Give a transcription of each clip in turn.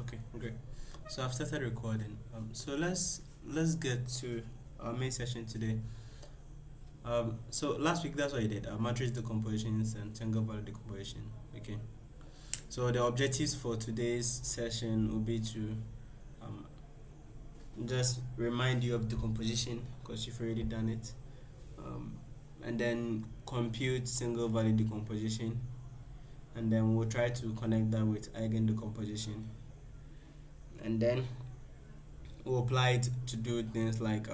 Okay, great. So I've started recording. So let's get to our main session today. So last week that's what I did. Matrix decompositions and single value decomposition. Okay. So the objectives for today's session will be to um, just remind you of decomposition because you've already done it, and then compute single value decomposition, and then we'll try to connect that with eigendecomposition, and then we'll apply it to do things like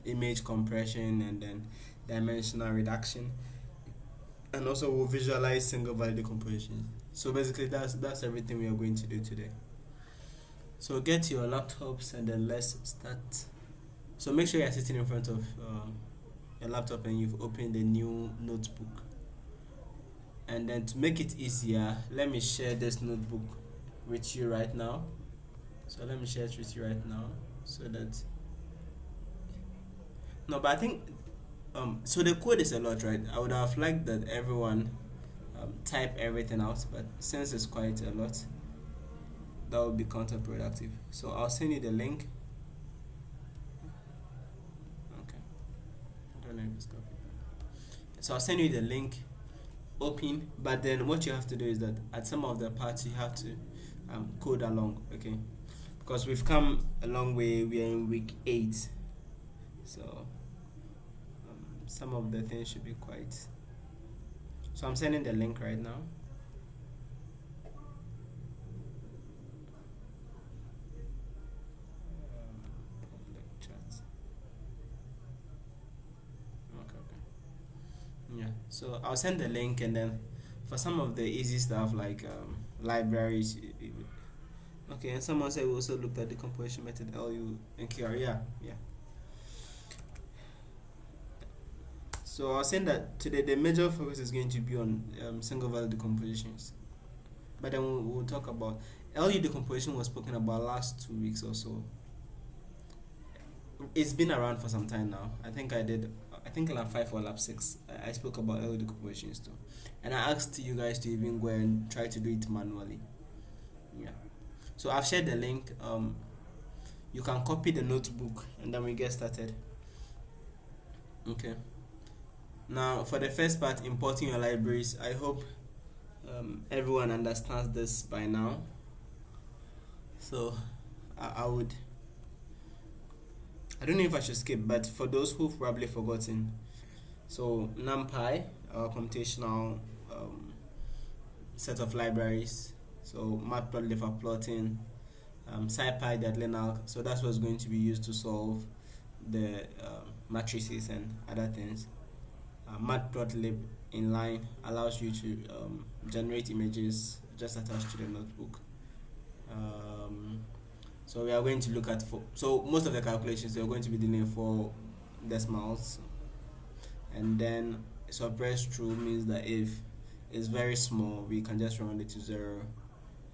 image compression and then dimensional reduction, and also we'll visualize single value decomposition. So basically that's everything we are going to do today. So get your laptops and then let's start. So make sure you're sitting in front of your laptop and you've opened a new notebook. And then to make it easier, let me share this notebook with you right now. So let me share it with you right now so that no, but I think so the code is a lot, right? I would have liked that everyone type everything out, but since it's quite a lot, that would be counterproductive. So I'll send you the link. Okay, I don't know if it's copied. So I'll send you the link. Open, but then what you have to do is that at some of the parts you have to code along, okay? Because we've come a long way. We are in week 8, so some of the things should be quite. So I'm sending the link right now. Public chat. Okay. Yeah. So I'll send the link, and then for some of the easy stuff like libraries. Okay, and someone said we also looked at the decomposition method LU and QR. Yeah. So I was saying that today the major focus is going to be on single value decompositions, but then we'll talk about LU decomposition was spoken about last 2 weeks or so. It's been around for some time now. I think lab 5 or lab 6 I spoke about LU decompositions too, and I asked you guys to even go and try to do it manually. Yeah. So I've shared the link. You can copy the notebook and then we get started. Okay. Now for the first part, importing your libraries, I hope everyone understands this by now. So I don't know if I should skip, but for those who've probably forgotten, so NumPy, our computational set of libraries, so matplotlib for plotting, SciPy, the linear, so that's what's going to be used to solve the matrices and other things. Matplotlib inline allows you to generate images just attached to the notebook. So we are going to look at so most of the calculations are going to be dealing for decimals, and then suppress true means that if it's very small we can just round it to 0,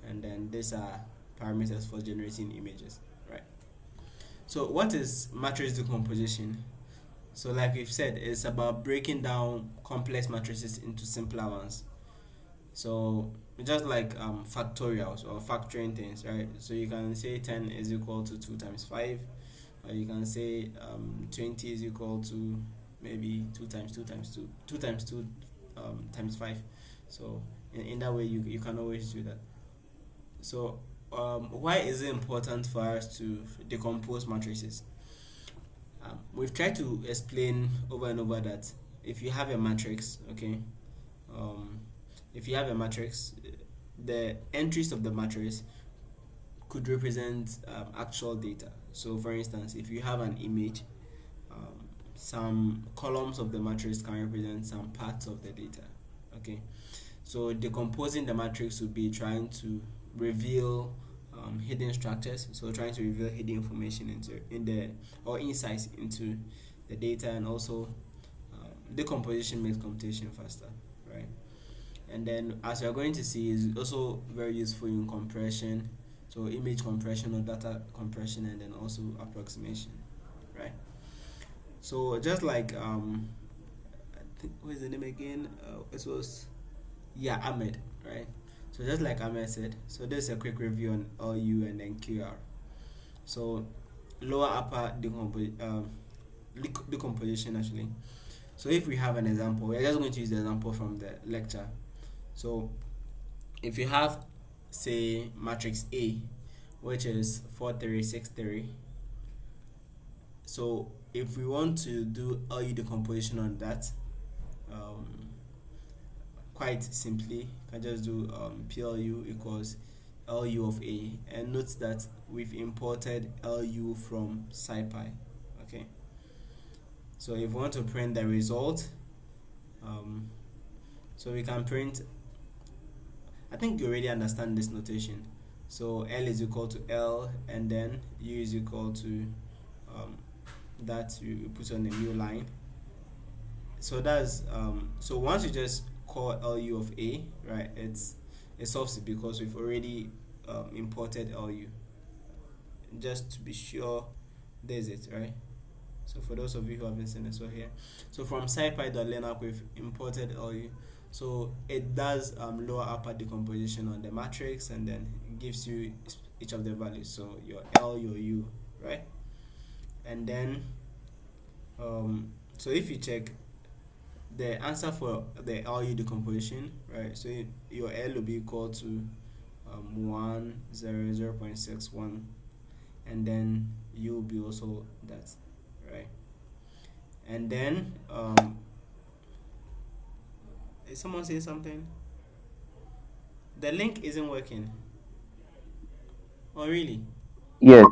and then these are parameters for generating images, right? So what is matrix decomposition? So like we've said, it's about breaking down complex matrices into simpler ones. So just like factorials or factoring things, right? So you can say 10 is equal to 2 times 5, or you can say 20 is equal to maybe 2 times 2 times 2, 2 times 2 times 5. So in that way you can always do that. So why is it important for us to decompose matrices? We've tried to explain over and over that if you have a matrix, okay, if you have a matrix, the entries of the matrix could represent actual data. So for instance, if you have an image, some columns of the matrix can represent some parts of the data, okay? So decomposing the matrix would be trying to reveal hidden structures, so trying to reveal hidden information or insights into the data, and also decomposition makes computation faster, right? And then as you're going to see, is also very useful in compression, so image compression or data compression, and then also approximation, right? So just like I think, what is the name again? It was Ahmed, right? So just like Ahmed said, so this is a quick review on LU and then QR. So lower upper decomposition actually. So if we have an example, we're just going to use the example from the lecture. So if you have, say, matrix A, which is 4 3 6 3, so if we want to do LU decomposition on that, quite simply, you can just do PLU equals LU of A, and note that we've imported LU from SciPy. Okay, so if we want to print the result, so we can print, I think you already understand this notation. So L is equal to L, and then U is equal to that you put on a new line. So that's so once you just call LU of A, right, it solves it because we've already imported LU. Just to be sure, there's it, right? So for those of you who haven't seen this one here, so from scipy.linux we've imported LU. So it does lower upper decomposition on the matrix, and then gives you each of the values. So your L, your U, right? And then so if you check the answer for the LU decomposition, right? So your L will be equal to 100.61, and then U will be also that, right? And then is someone saying something? The link isn't working. Oh really? Yes,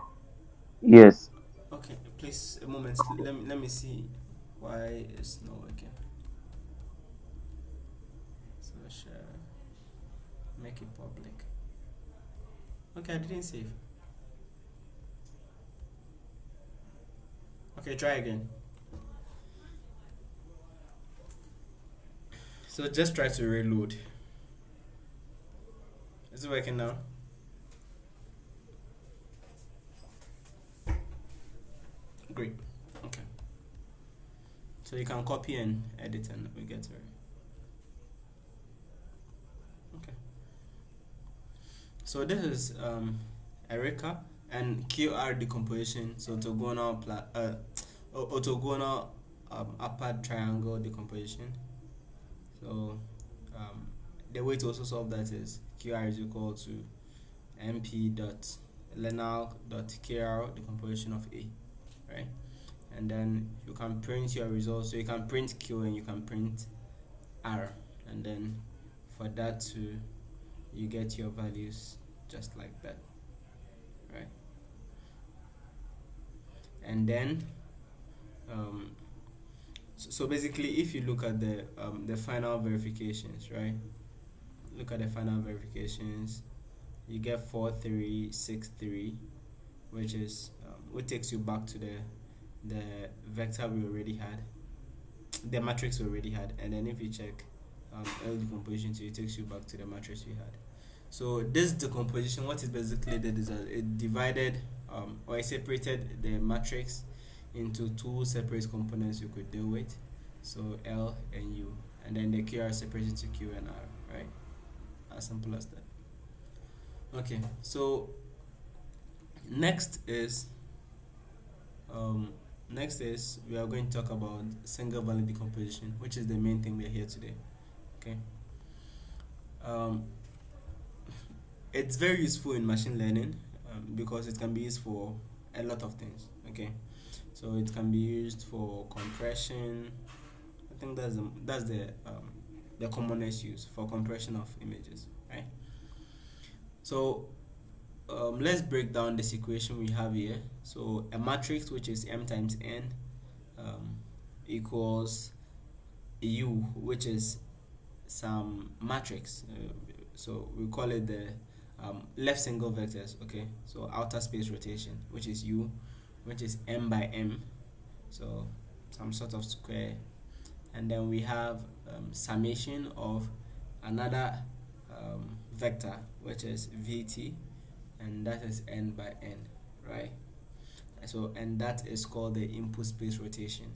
yes. Okay, please a moment. Let me see why it's not working. So share, make it public. Okay, I didn't save. Okay, try again. So just try to reload. Is it working now? Great. Okay. So you can copy and edit and we get to it. Okay. So this is a recap and QR decomposition. So orthogonal upper triangle decomposition. So the way to also solve that is QR is equal to mp.lenal.kr decomposition of A, right? And then you can print your results. So you can print Q and you can print R, and then for that to you get your values just like that, right? And then so basically if you look at the final verifications, right? Look at the final verifications, you get 4363, which is what takes you back to the vector we already had, the matrix we already had, and then if you check L decomposition, so it takes you back to the matrix we had. So this decomposition, what it basically did is that it divided or it separated the matrix into two separate components you could deal with, so L and U, and then the QR separated to Q and R, right? As simple as that. Okay, so next is we are going to talk about single value decomposition, which is the main thing we are here today. Okay. It's very useful in machine learning because it can be used for a lot of things. Okay, so it can be used for compression. I think that's the commonest use for compression of images, right? So let's break down this equation we have here. So a matrix which is m times n equals U, which is some matrix. So we call it the left single vectors. Okay, so outer space rotation, which is U, which is m by m, so some sort of square, and then we have summation of another vector, which is vt, and that is n by n, right? So and that is called the input space rotation.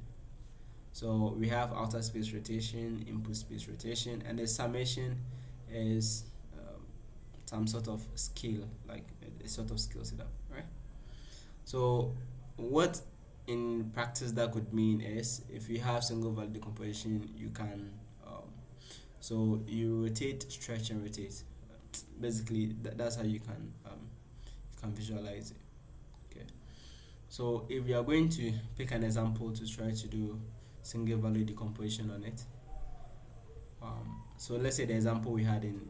So we have outer space rotation, input space rotation, and the summation is some sort of scale, like a sort of scale setup, right? So what in practice that could mean is, if you have single value decomposition, you can so you rotate, stretch, and rotate. Basically, that's how you can visualize it. Okay. So if we are going to pick an example to try to do single value decomposition on it, so let's say the example we had in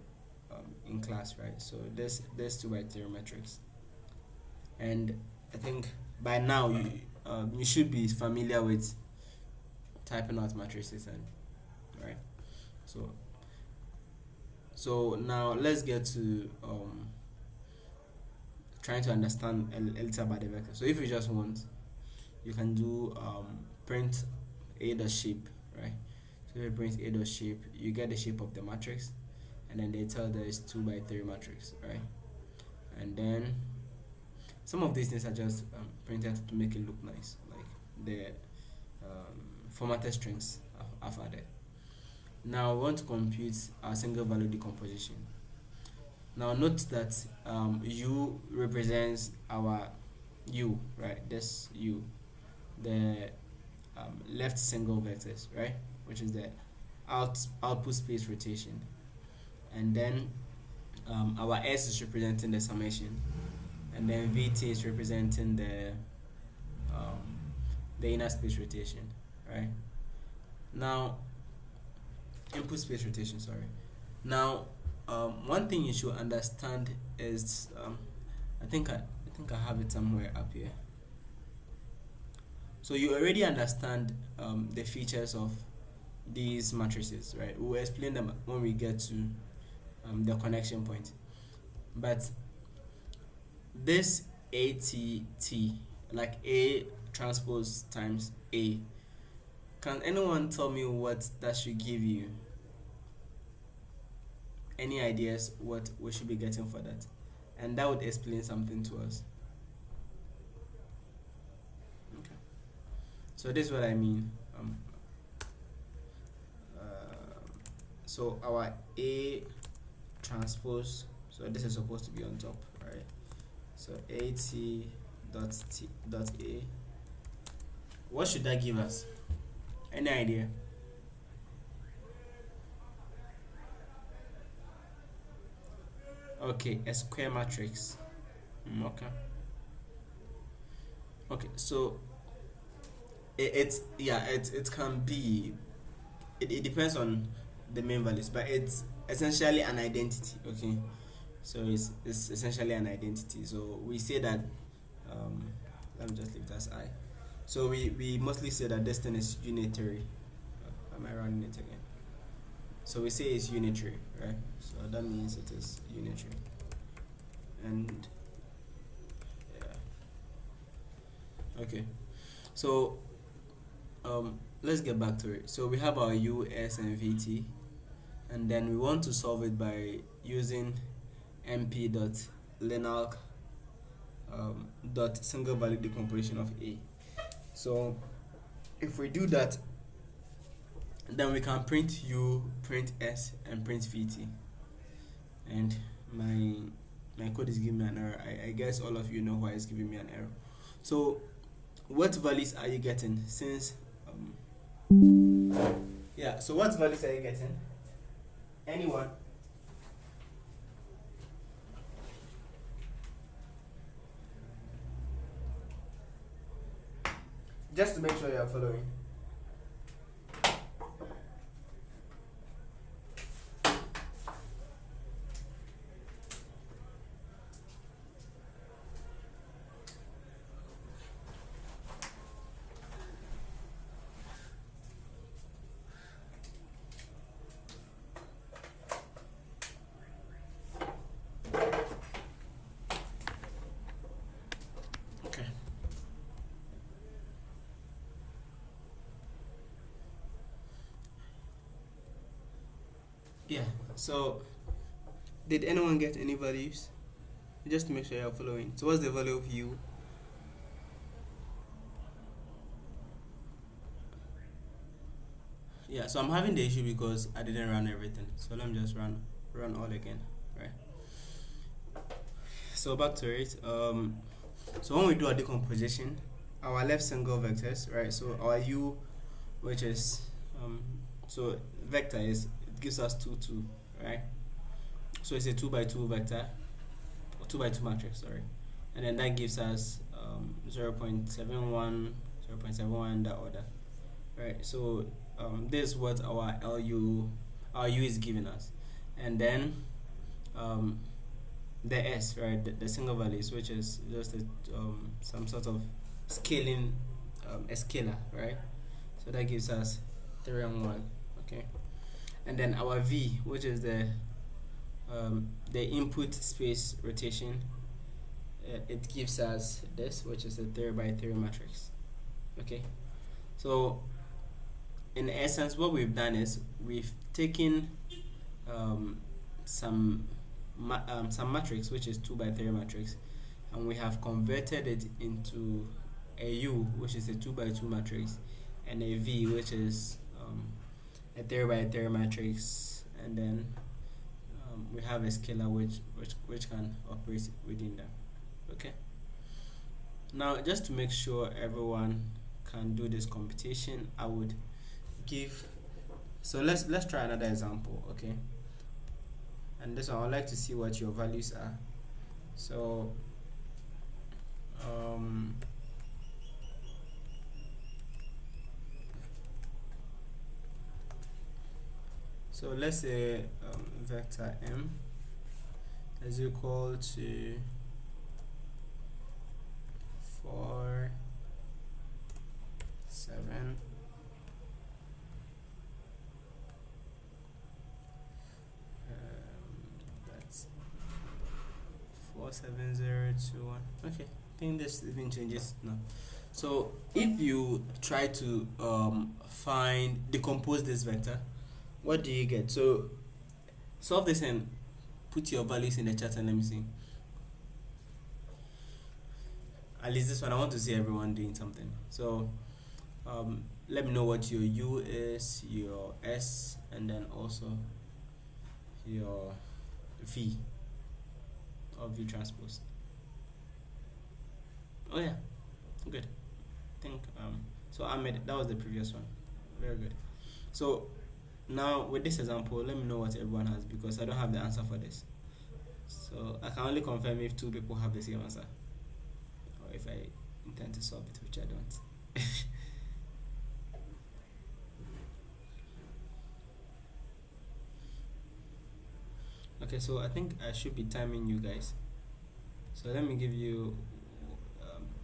class, right? So there's 2 by 3 matrix, and I think by now you should be familiar with typing out matrices, and right. So now let's get to trying to understand a little about the vector. So if you just want, you can do print a dot shape, right? So if you print a dot shape, you get the shape of the matrix, and then they tell there is 2 by 3 matrix, right? And then some of these things are just printed to make it look nice, like the formatted strings I've added. Now we want to compute our single value decomposition. Now note that u represents our u, right? This u, the left single vectors, right? Which is the output space rotation, and then our s is representing the summation, and then vt is representing the inner space rotation, right? Now input space rotation, sorry. Now one thing you should understand is I think I have it somewhere up here. So you already understand the features of these matrices, right? We'll explain them when we get to the connection point. But this ATT, like A transpose times A, can anyone tell me what that should give you? Any ideas what we should be getting for that? And that would explain something to us. Okay. So this is what I mean. So our A transpose, so this is supposed to be on top, right? So AT dot A. What should that give us? Any idea? Okay, a square matrix. Okay, so it can be, it depends on the main values, but it's essentially an identity. Okay, so it's essentially an identity. So we say that let me just leave that as I. So we mostly say that this thing is unitary. Am I running it again? So we say it's unitary, right? So that means it is unitary. And yeah. Okay. So let's get back to it. So we have our U, S, and VT, and then we want to solve it by using mp.linalc dot single value decomposition of A. So if we do that, then we can print U, print S, and print VT. And my code is giving me an error. I guess all of you know why it's giving me an error. So what values are you getting? Since yeah, so what values are you getting? Anyone? Just to make sure you are following. Yeah, so did anyone get any values? Just to make sure you're following. So what's the value of U? Yeah, so I'm having the issue because I didn't run everything. So let me just run all again, right? So back to it. So when we do a decomposition, our left single vectors, right? So our u, which is so vector is, it gives us 2 2, right? So it's a 2 by 2 vector, or 2 by 2 matrix, sorry, and then that gives us 0.71, 0.71, that order, right? So this is what our u is giving us, and then the s, right, the single values, which is just some sort of scaling, a scalar, right? So that gives us 3 and 1, okay, and then our v, which is the input space rotation, it gives us this, which is a 3 by 3 matrix, okay. So in essence, what we've done is we've taken some matrix, which is 2 by 3 matrix, and we have converted it into a u, which is a 2 by 2 matrix, and a v, which is a 3 by 3 matrix, and then we have a scalar which can operate within them, okay. Now, just to make sure everyone can do this computation, I would give, so let's try another example, okay. And this one, I'd like to see what your values are. So so let's say vector m is equal to 4 7 that's 47021. Okay, I think this even changes now. So if you try to decompose this vector, what do you get? So solve this and put your values in the chat and let me see. At least this one, I want to see everyone doing something. So let me know what your u is, your s, and then also your v, or v transpose. Oh yeah, good. I think so Ahmed, that was the previous one. Very good. So now with this example, let me know what everyone has, because I don't have the answer for this. So I can only confirm if 2 people have the same answer, or if I intend to solve it, which I don't. Okay, so I think I should be timing you guys. So let me give you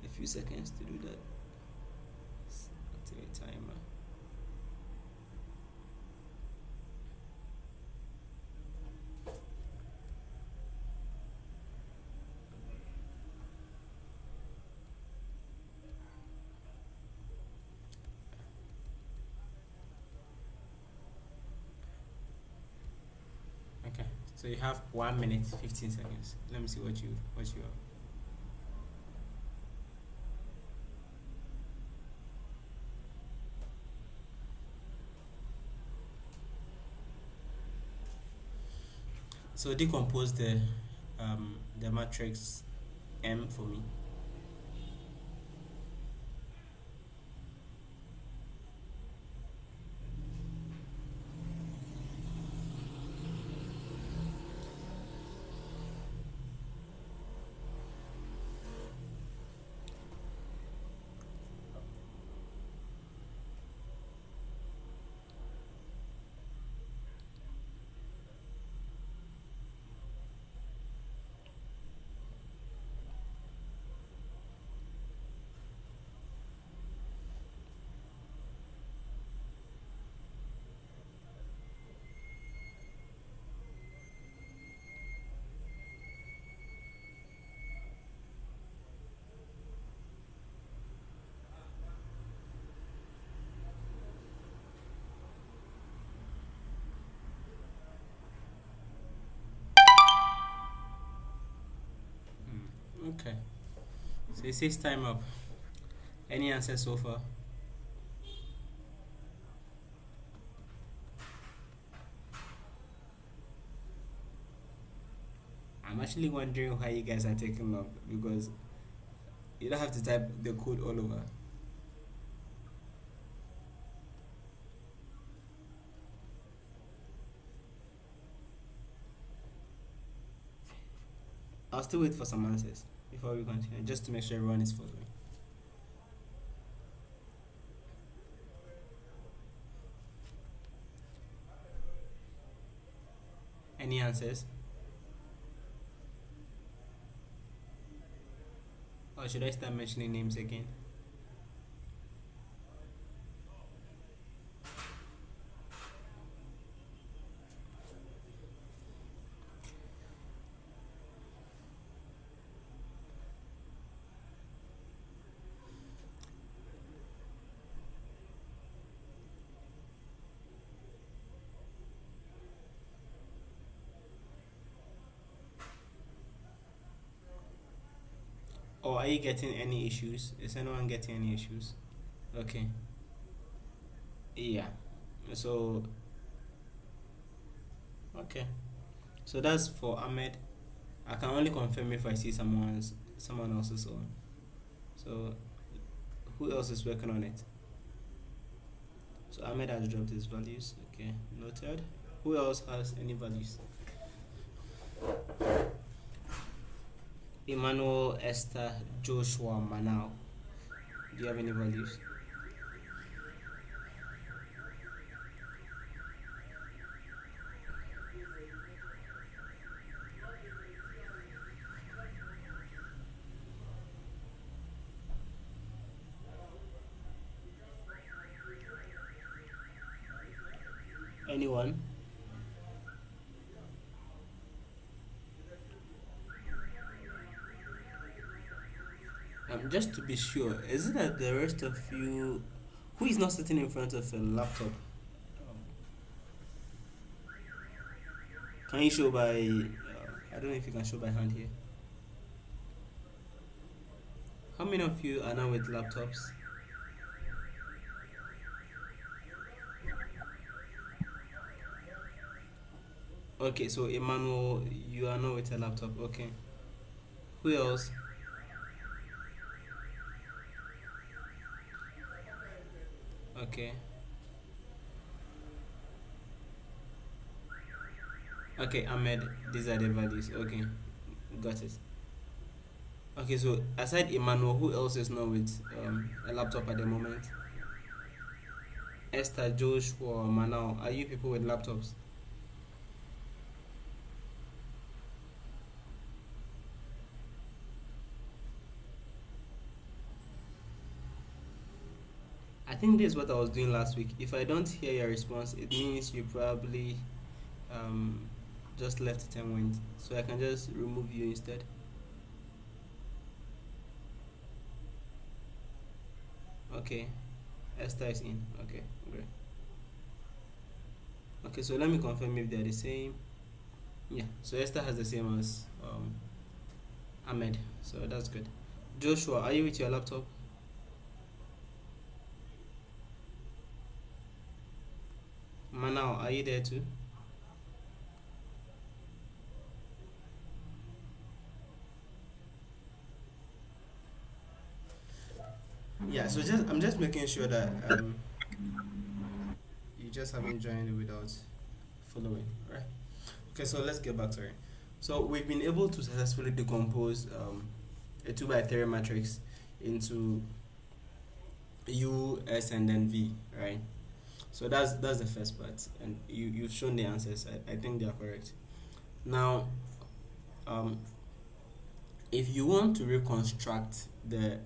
a few seconds to do that. Activate timer. Okay, so you have 1 minute 15 seconds. Let me see what you have. So decompose the matrix M for me. Okay, so it says time up. Any answers so far? I'm actually wondering why you guys are taking long, because you don't have to type the code all over. I'll still wait for some answers before we continue, just to make sure everyone is following. Any answers? Or should I start mentioning names again? Or are you getting any issues? Is anyone getting any issues? Okay. Yeah. So okay. So that's for Ahmed. I can only confirm if I see someone else's own. So who else is working on it? So Ahmed has dropped his values. Okay, noted. Who else has any values? Emmanuel, Esther, Joshua, Manau. Do you have any values? Anyone? Just to be sure, is it that the rest of you who is not sitting in front of a laptop, can you show by I don't know if you can show by hand here. How many of you are now with laptops? Okay, so Emmanuel, you are not with a laptop. Okay. Who else? Okay. Okay, Ahmed, these are the values. Okay, got it. Okay, so aside Emmanuel, who else is not with a laptop at the moment? Esther, Joshua, Manau, are you people with laptops? I think this is what I was doing last week. If I don't hear your response, it means you probably um, just left it and went. So I can just remove you instead. Okay, Esther is in. Okay, great. Okay, so let me confirm if they're the same. Yeah, so Esther has the same as Ahmed. So that's good. Joshua, are you with your laptop? Manau, are you there too? Yeah, so I'm just making sure that you just haven't joined without following, right? Okay, so let's get back to it. So we've been able to successfully decompose a 2 by 3 matrix into U, S, and then V, right? So that's the first part, and you've shown the answers. I think they are correct. Now, um, if you want to reconstruct the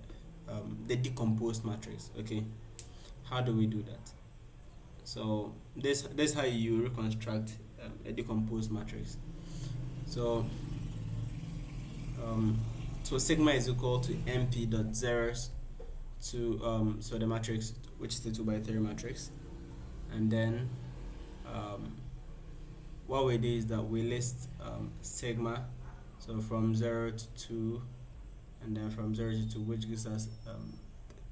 decomposed matrix, okay, how do we do that? So this how you reconstruct a decomposed matrix. So so sigma is equal to mp dot zeros to so the matrix, which is the 2 by 3 matrix, and then what we do is that we list sigma, so from 0 to 2, and then from 0 to 2, which gives us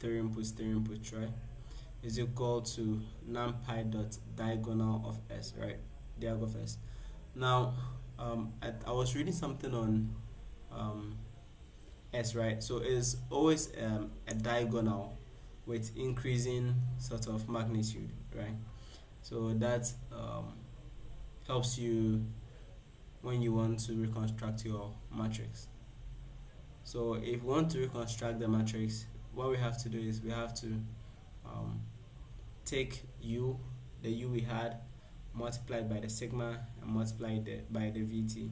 3 inputs, right, is equal to numpy dot diagonal of s, right, diag of s. Now I was reading something on um, S, right? So it's always a diagonal with increasing sort of magnitude, right? So that helps you when you want to reconstruct your matrix. So if we want to reconstruct the matrix, what we have to do is we have to um, take u, the u we had, multiplied by the sigma and multiplied by the vt,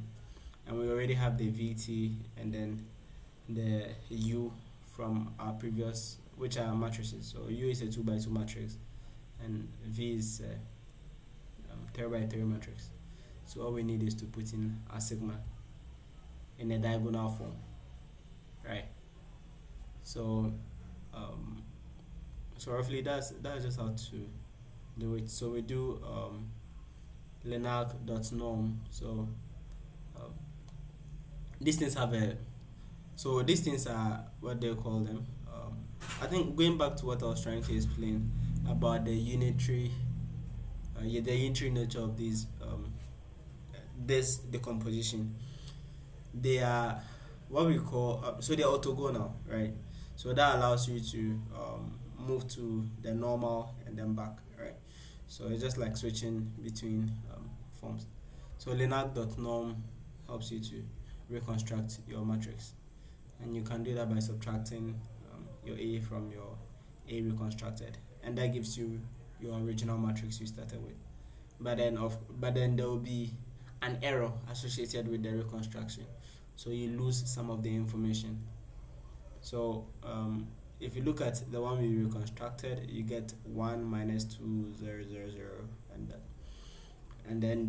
and we already have the vt and then the u from our previous, which are matrices. So u is a 2 by 2 matrix and v is a 3 by 3 matrix. So all we need is to put in our sigma in a diagonal form, right? So so roughly that's just how to do it. So we do lenarc.norm. So um, these things have a, so these things are what they call them. I think going back to what I was trying to explain about the unitary nature of these this decomposition, they are what we call so they're orthogonal, right? So that allows you to move to the normal and then back, right? So it's just like switching between forms. So lenarc.norm helps you to reconstruct your matrix, and you can do that by subtracting your A from your A reconstructed, and that gives you your original matrix you started with. But then there will be an error associated with the reconstruction, so you lose some of the information. So if you look at the one we reconstructed, you get 1 minus 2 0 0 0, and then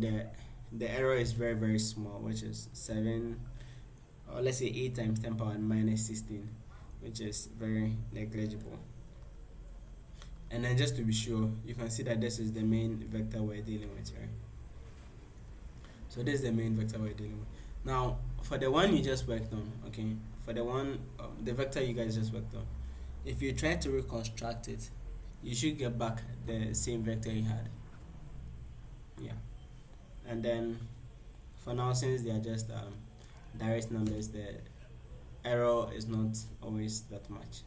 the error is very very small, which is 7, or let's say 8 times 10 power minus 16, which is very negligible. And then just to be sure, you can see that this is the main vector we're dealing with, right? So this is the main vector we're dealing with. Now for the one you just worked on, okay, for the one the vector you guys just worked on, if you try to reconstruct it, you should get back the same vector you had. Yeah. And then for now, since they are just direct numbers, the error is not always that much,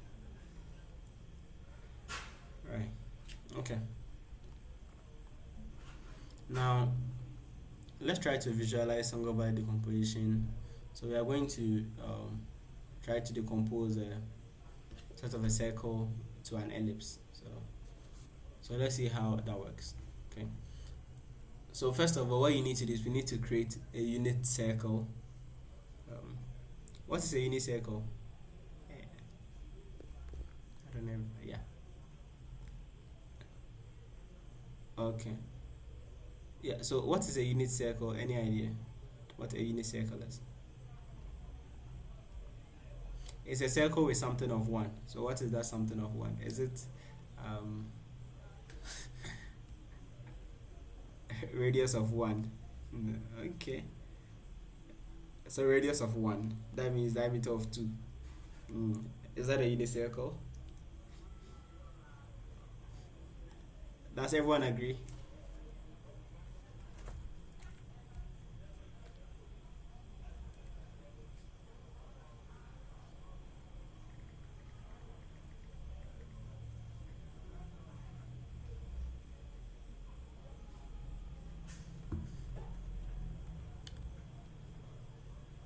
right? Okay, now let's try to visualize singular value decomposition. So we are going to try to decompose a sort of a circle to an ellipse. So let's see how that works. Okay, so first of all, what you need to do is we need to create a unit circle. What is a unit circle? I don't know. Yeah. Okay. Yeah. So what is a unit circle? Any idea what a unit circle is? It's a circle with something of 1. So what is that something of 1? Is it radius of 1? Okay. So radius of 1, that means diameter of 2. Is that a unit circle? Does everyone agree?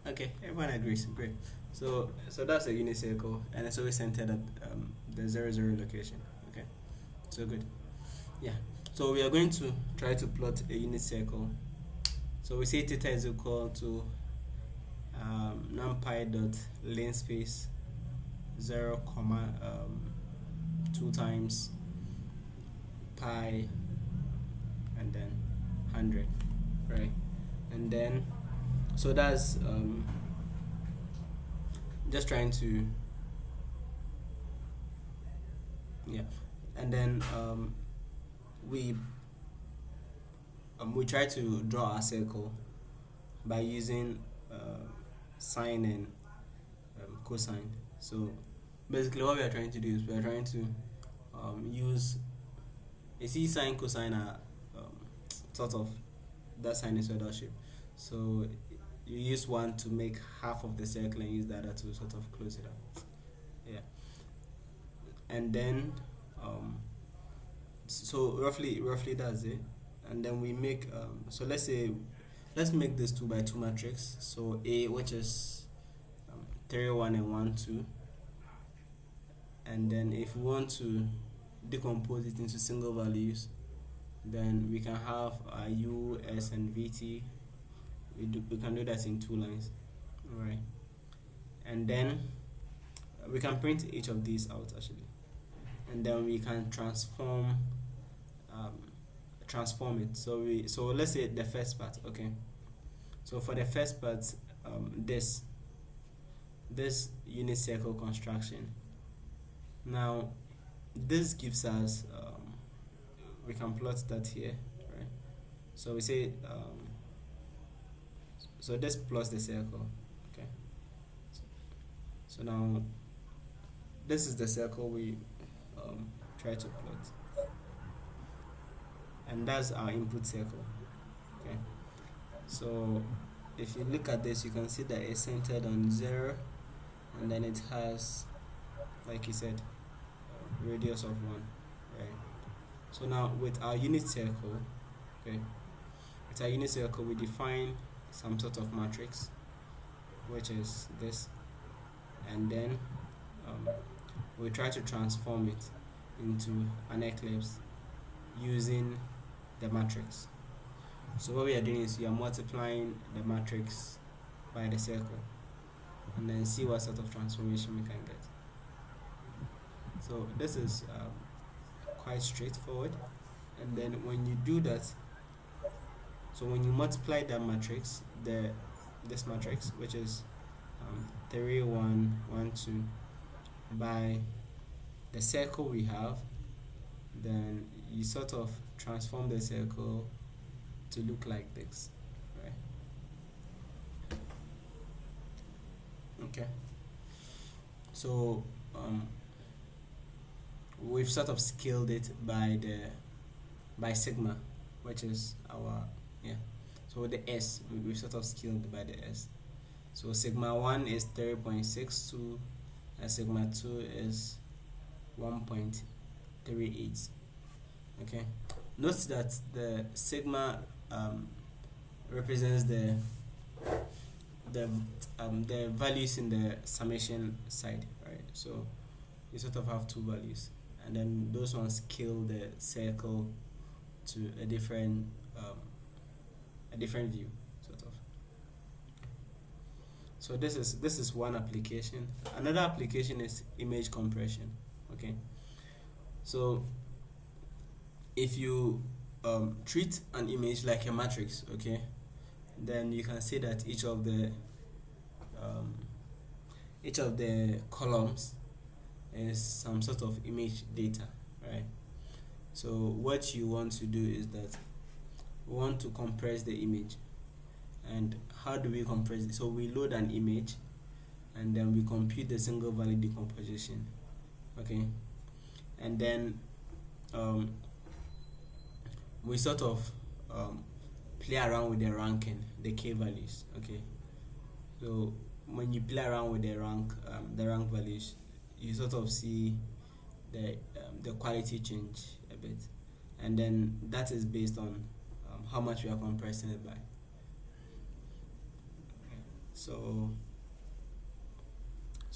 Okay, everyone agrees. Great. So that's a unit circle, and it's always centered at the 0 0 location. Okay, so good. Yeah. So we are going to try to plot a unit circle. So we say theta is equal to numpy dot lane space 0 comma 2 times pi and then 100, right? And then so that's just trying to, yeah, and then we try to draw a circle by using sine and cosine. So basically what we are trying to do is we are trying to use, you see sine cosine are sort of that sinusoidal shape. So you use one to make half of the circle and use the other to sort of close it up. Yeah. And then so roughly that's it. And then we make so let's make this 2 by 2 matrix. So A, which is 3 1 and 1 2, and then if we want to decompose it into single values, then we can have U, S, and VT. We can do that in 2 lines. All right. And then we can print each of these out actually, and then we can transform it. So let's say the first part. Okay, so for the first part, this unit circle construction, now this gives us we can plot that here, right? So we say so this plus the circle. Okay, so now this is the circle we try to plot, and that's our input circle. Okay, so if you look at this, you can see that it's centered on 0, and then it has, like you said, radius of 1, right? So now with our unit circle, okay, with our unit circle we define some sort of matrix, which is this, and then we try to transform it into an eclipse using the matrix. So what we are doing is we are multiplying the matrix by the circle, and then see what sort of transformation we can get. So this is quite straightforward. And then when you do that, so when you multiply that matrix, this matrix, which is 3 1 1 2, by the circle we have, then you sort of transform the circle to look like this, right? Okay, so we've sort of scaled it by sigma, which is our, yeah, so the S, we've sort of scaled by the S. So sigma 1 is 3.62 and sigma 2 is 1.38. Okay, note that the sigma represents the values in the summation side, right? So you sort of have 2 values, and then those ones scale the circle to a different view, sort of. So this is one application. Another application is image compression. Okay, so if you treat an image like a matrix, okay, then you can say that each of the columns is some sort of image data, right? So what you want to do is that we want to compress the image. And how do we compress it? So we load an image, and then we compute the single value decomposition. Okay, and then we sort of play around with the ranking, the k values. Okay, so when you play around with the rank values, you sort of see the quality change a bit, and then that is based on how much we are compressing it by. So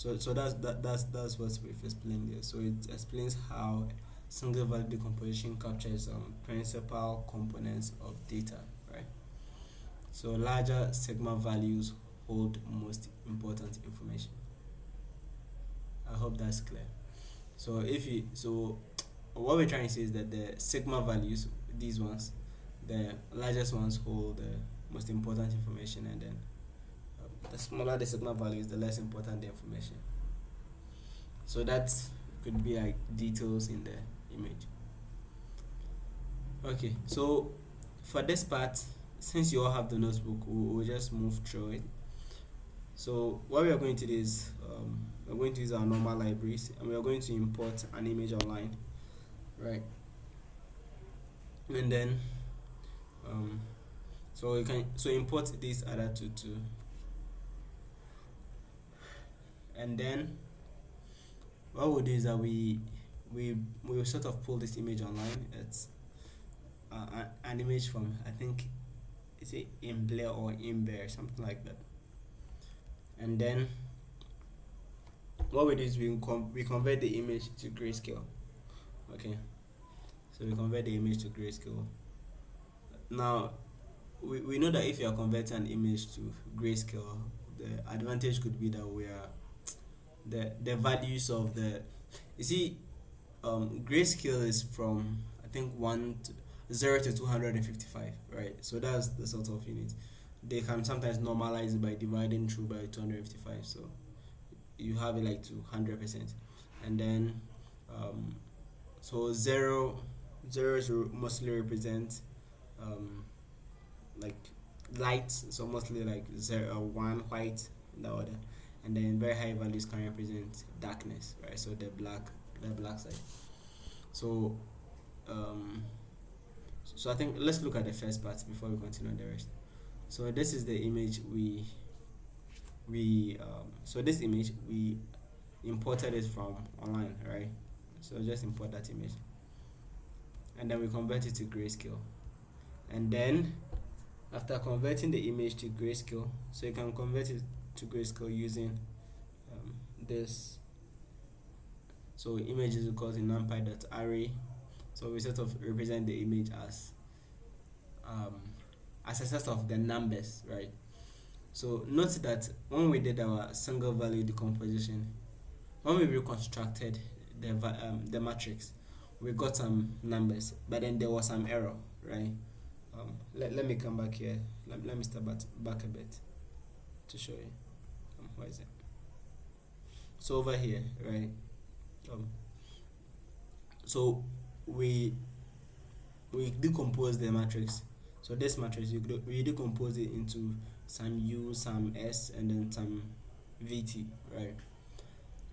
that's what we've explained here. So it explains how single value decomposition captures principal components of data, right? So larger sigma values hold most important information. I hope that's clear. So what we're trying to say is that the sigma values, these ones, the largest ones hold the most important information, and then the smaller the sigma values, the less important the information. So that could be like details in the image. Okay, so for this part, since you all have the notebook, we'll just move through it. So what we are going to do is we're going to use our normal libraries, and we are going to import an image online, right? And then So you can import these other two too, and then what we'll do is that we will sort of pull this image online. It's an image from, I think, is it Imble or Imber, something like that. And then what we do is we convert the image to grayscale. Okay, so we convert the image to grayscale. Now we know that if you are converting an image to grayscale, the advantage could be that we are the values of the, you see, grayscale is from, I think, 0 to 255, right? So that's the sort of unit. They can sometimes normalize it by dividing through by 255, so you have it like to 100%. And then so zeros mostly represent like light, so mostly like 1 white, the other, and then very high values can represent darkness, right? So the black side. So I think let's look at the first part before we continue the rest. So this is the image so this image we imported it from online, right? So just import that image, and then we convert it to grayscale. And then after converting the image to grayscale, so you can convert it to grayscale using this. So image is equal to numpy.array. So we sort of represent the image as a set of the numbers, right? So note that when we did our single value decomposition, when we reconstructed the matrix, we got some numbers, but then there was some error, right? Let me come back here. Let me step back a bit to show you. Where is it? So over here, right? So we decompose the matrix. So this matrix, we decompose it into some U, some S, and then some VT, right?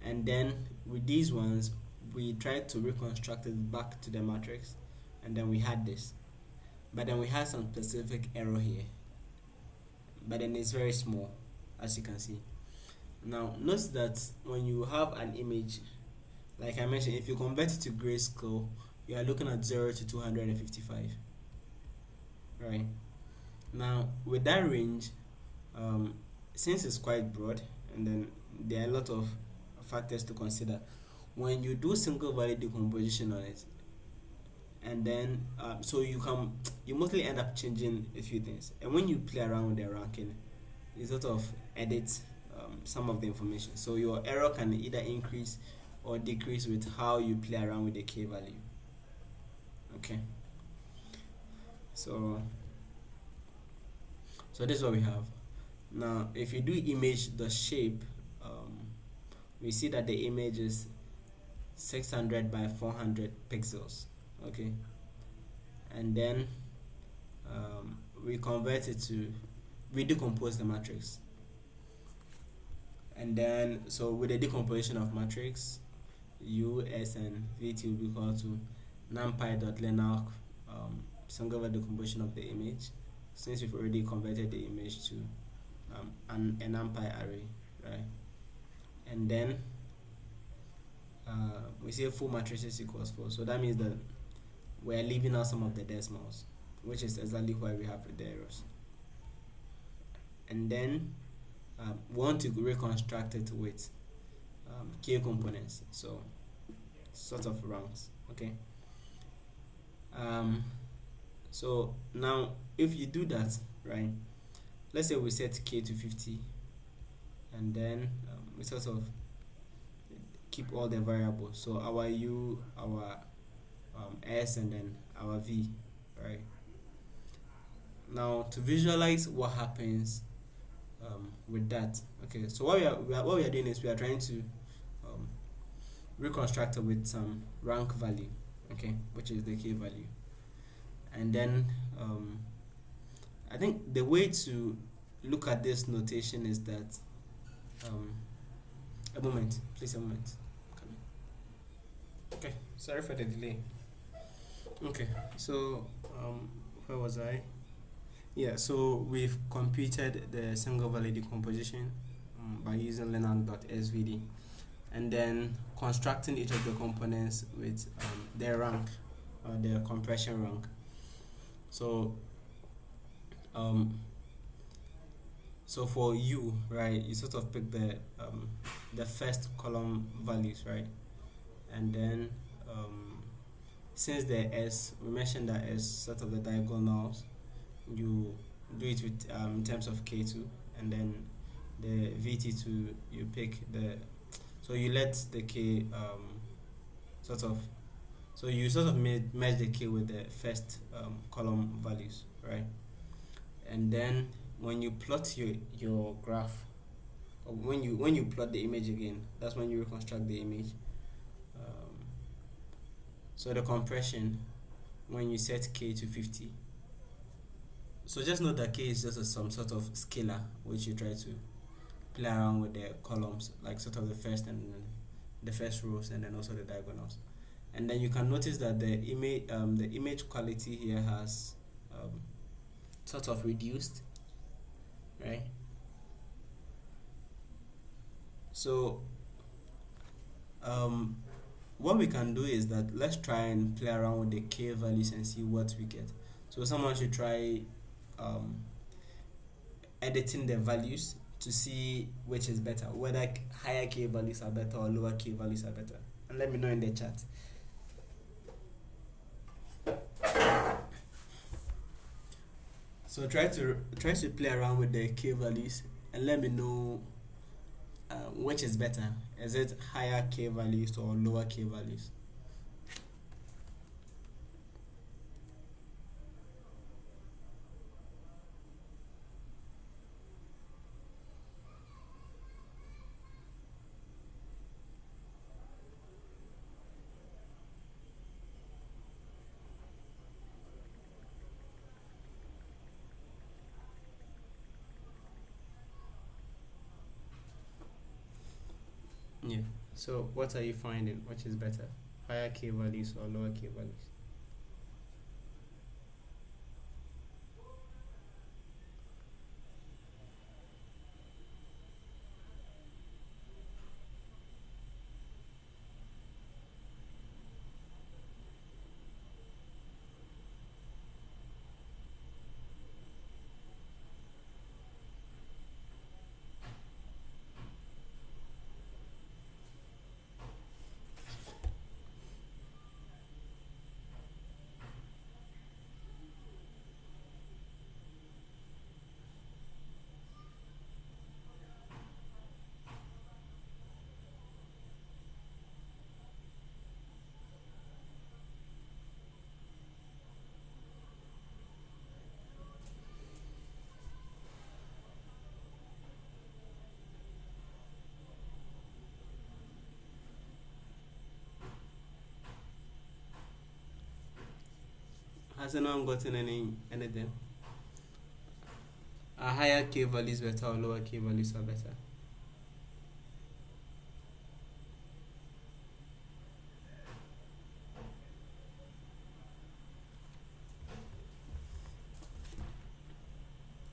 And then with these ones, we tried to reconstruct it back to the matrix, and then we had this. But then we had some specific error here. But then it's very small, as you can see. Now, notice that when you have an image, like I mentioned, if you convert it to grayscale, you are looking at 0 to 255, right? Now with that range, since it's quite broad, and then there are a lot of factors to consider when you do single value decomposition on it, and then so you mostly end up changing a few things, and when you play around with the ranking, you sort of edit some of the information, so your error can either increase or decrease with how you play around with the k value. Okay, so this is what we have. Now if you do image the shape, we see that the image is 600 by 400 pixels. Okay, and then we decompose the matrix, and then so with the decomposition of matrix, U, S, and VT will be equal to numpy.linear single value decomposition of the image, since we've already converted the image to a numpy array, right? And then we say full matrices equals 4, so that means that we're leaving out some of the decimals, which is exactly why we have the errors. And then we want to reconstruct it with k components, so sort of ranks. Okay, so now if you do that, right, let's say we set k to 50, and then we sort of keep all the variables, so our U, our S, and then our V, right? Now to visualize what happens with that, okay, so what we are doing is we are trying to reconstruct it with some rank value, okay, which is the k value. And then I think the way to look at this notation is that a moment, please, a moment. Okay, sorry for the delay. Okay, so where was I? Yeah, so we've computed the single value decomposition by using lenang.svd, and then constructing each of the components with their rank or their compression rank. So um, so for you, right, you sort of pick the first column values, right, and then since the S, we mentioned that S sort of the diagonals, you do it with in terms of K2, and then the VT2 you pick the, so you let the K sort of, so you sort of merge the K with the first column values, right, and then when you plot your graph, or when you plot the image again, that's when you reconstruct the image. So the compression, when you set K to 50, so just note that K is just some sort of scalar which you try to play around with the columns, like sort of the first and then the first rows, and then also the diagonals. And then you can notice that the image quality here has sort of reduced, right? So what we can do is that let's try and play around with the K values and see what we get. So someone should try editing the values to see which is better, whether higher K values are better or lower K values are better, and let me know in the chat. So try to play around with the K values and let me know which is better. Is it higher K values or lower K values? Yeah. So what are you finding? Which is better? Higher K values or lower K values? Has anyone gotten anything? Are higher K values better or lower K values are better?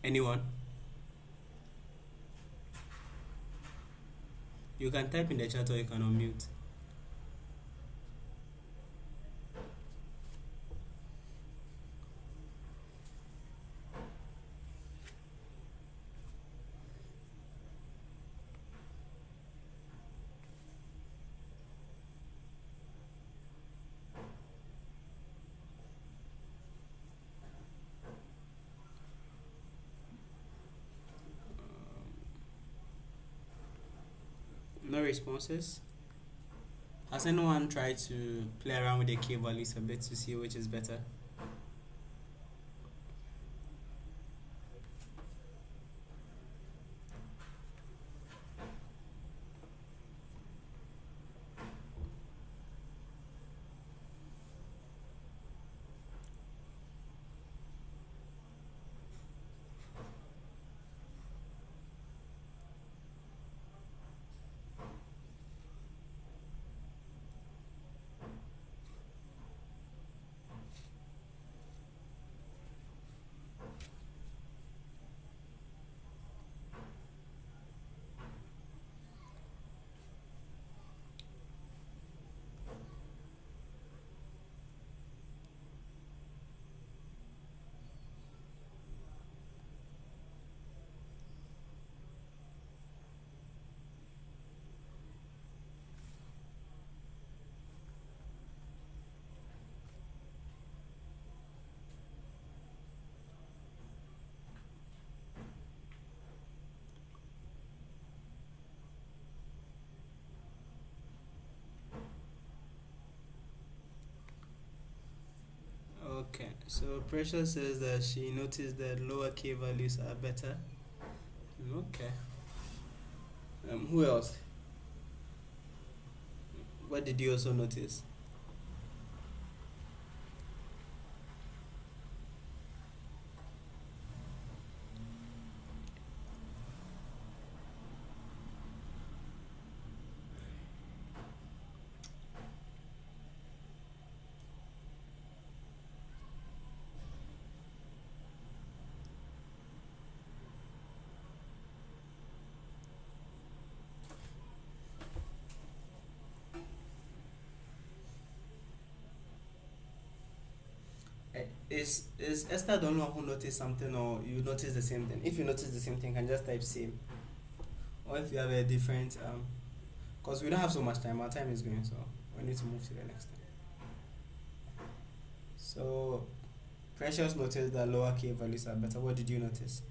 Anyone? You can type in the chat or you can unmute. No responses? Has anyone tried to play around with the K values a bit to see which is better? So Precious says that she noticed that lower k values are better. Okay. Who else? What did you also notice? Is Esther the only one who noticed something, or you notice the same thing? If you notice the same thing, you can just type same. Or if you have a different, because we don't have so much time, our time is going, so we need to move to the next thing. So Precious noticed that lower k values are better. What did you notice?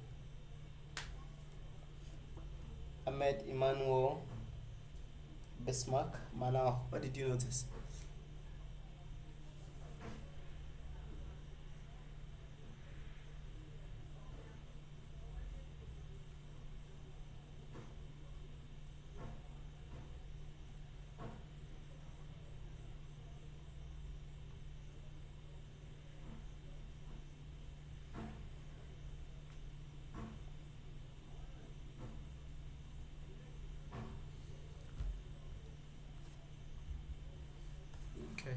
Ahmed, Emmanuel, Bismarck, Manal, what did you notice? Okay,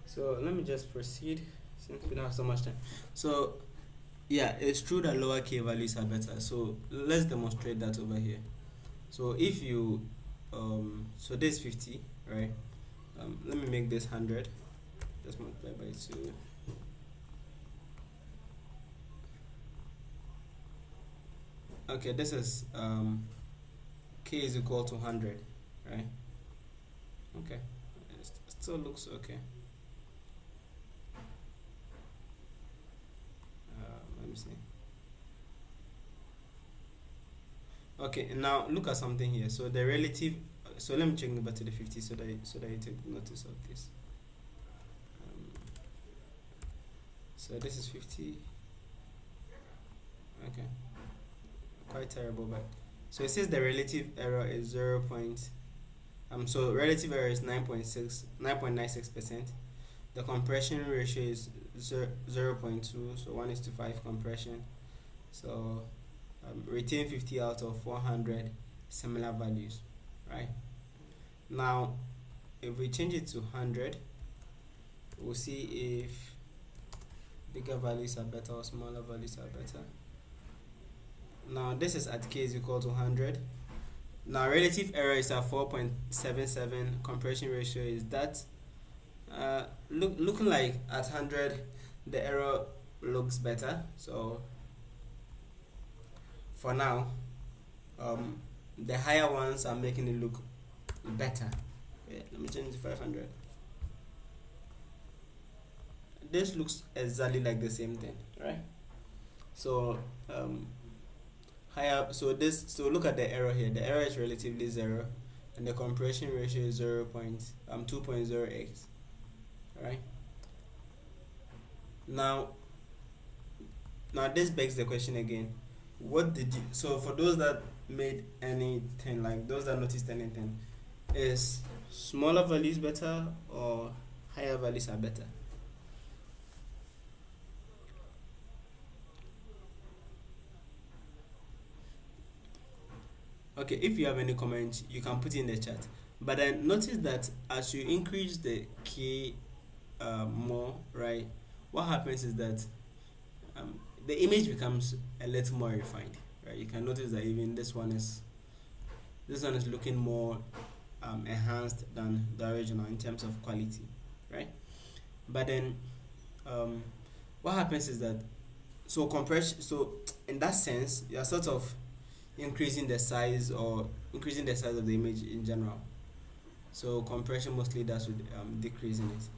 so let me just proceed since we don't have so much time. So yeah, it's true that lower k values are better. So let's demonstrate that over here. So if you so this is 50, right? Let me make this 100. Just multiply by 2. Okay, this is k is equal to 100, right? Okay, it still looks okay. Let me see. Okay, now look at something here. So the relative. So let me change it back to the 50 so that you take notice of this. So this is 50. Okay, quite terrible, but so it says the relative error is 0. So relative error is 9.96%. The compression ratio is 0.2, so 1:5 compression. So retain 50 out of 400 similar values, right? Now if we change it to 100, we'll see if bigger values are better or smaller values are better. Now this is at k is equal to 100. Now relative error is at 4.77. Compression ratio is that. Looking like at 100 the error looks better. So for now, the higher ones are making it look better. Yeah, let me change to 500. This looks exactly like the same thing, right? So higher. So look at the error here. The error is relatively 0, and the compression ratio is 2.08. Right. Now this begs the question again. What did you? So for those that made anything, like those that noticed anything, is smaller values better or higher values are better? Okay, if you have any comments, you can put it in the chat. But then notice that as you increase the k more, right, what happens is that the image becomes a little more refined, right? You can notice that even this one is looking more enhanced than the original in terms of quality, right? But then what happens is that so in that sense you're sort of increasing the size of the image in general. So compression mostly does with decreasing it.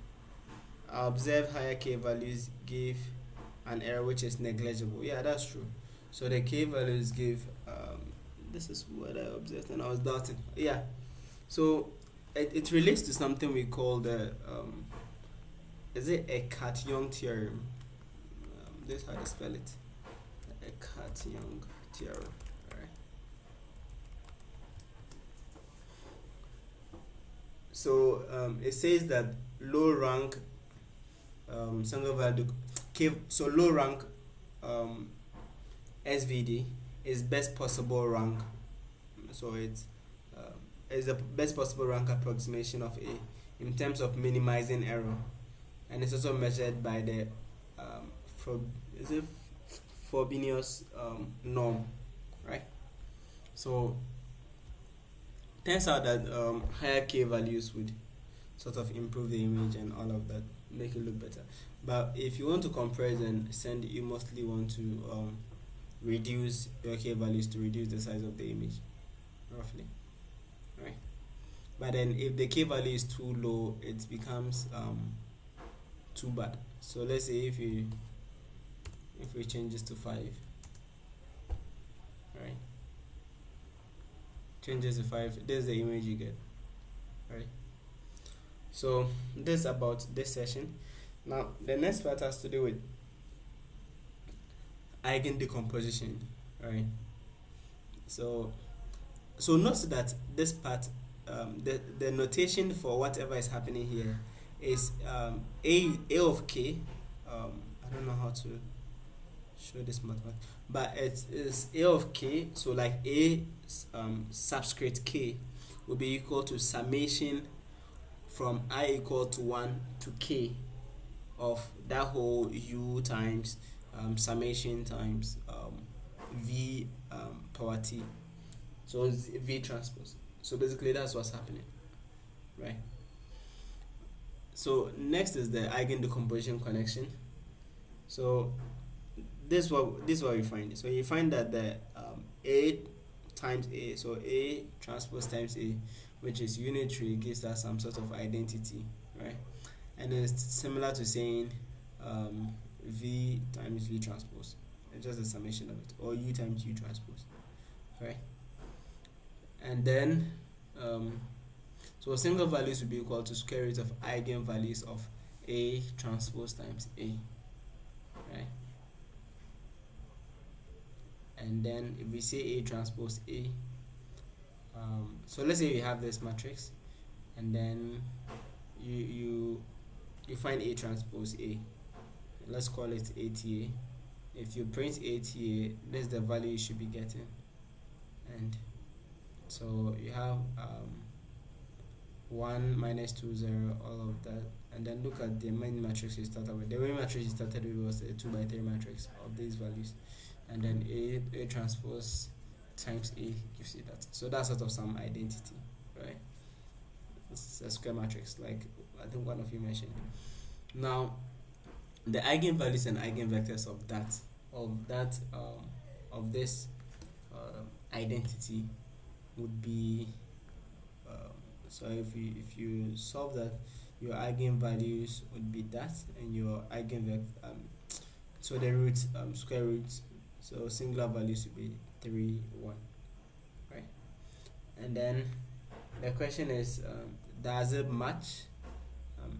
I observe higher k values give an error which is negligible. Yeah, that's true. So the k values give this is what I observed and I was doubting. Yeah. So it relates to something we call the is it a Cat-Young theorem? this is how they spell it. Eckhart Young theorem. Alright. So it says that low rank single value so low rank SVD is best possible rank. So it's the best possible rank approximation of A in terms of minimizing error, and it's also measured by the Frobenius norm, right? So turns out that higher K values would sort of improve the image and all of that, make it look better. But if you want to compress and send, you mostly want to reduce your K values to reduce the size of the image, roughly, right? But then if the K value is too low, it becomes too bad. So let's say if we change this to 5, right? Change this to 5, this is the image you get, right? So this is about this session. Now the next part has to do with eigendecomposition, right? So note that this part, the notation for whatever is happening here is a of k. I don't know how to show this mathematics, but it is a of k. So like a subscript k will be equal to summation from I equal to 1 to k of that whole u times summation times v power t. So it's v transpose. So basically that's what's happening, right? So next is the eigendecomposition connection. So this is what you find. So you find that the a times a, so a transpose times a, which is unitary, gives us some sort of identity, right? And it's similar to saying v times v transpose. It's just a summation of it, or u times u transpose, right? And then so single values will be equal to square root of eigenvalues of a transpose times a, right? And then if we say a transpose a, so let's say you have this matrix, and then you find a transpose a. Let's call it ATA. If you print ATA, this is the value you should be getting, and so you have 1 minus 2 0, all of that, and then look at the main matrix you started with. The main matrix you started with was a 2 by 3 matrix of these values, and then a transpose times a gives you that. So that's sort of some identity, right? It's a square matrix, like I think one of you mentioned. Now the eigenvalues and eigenvectors of this identity would be so if you solve that, your eigenvalues would be that, and your eigenvector so the root square root, so singular values would be 3 1, right? And then the question is, does it match?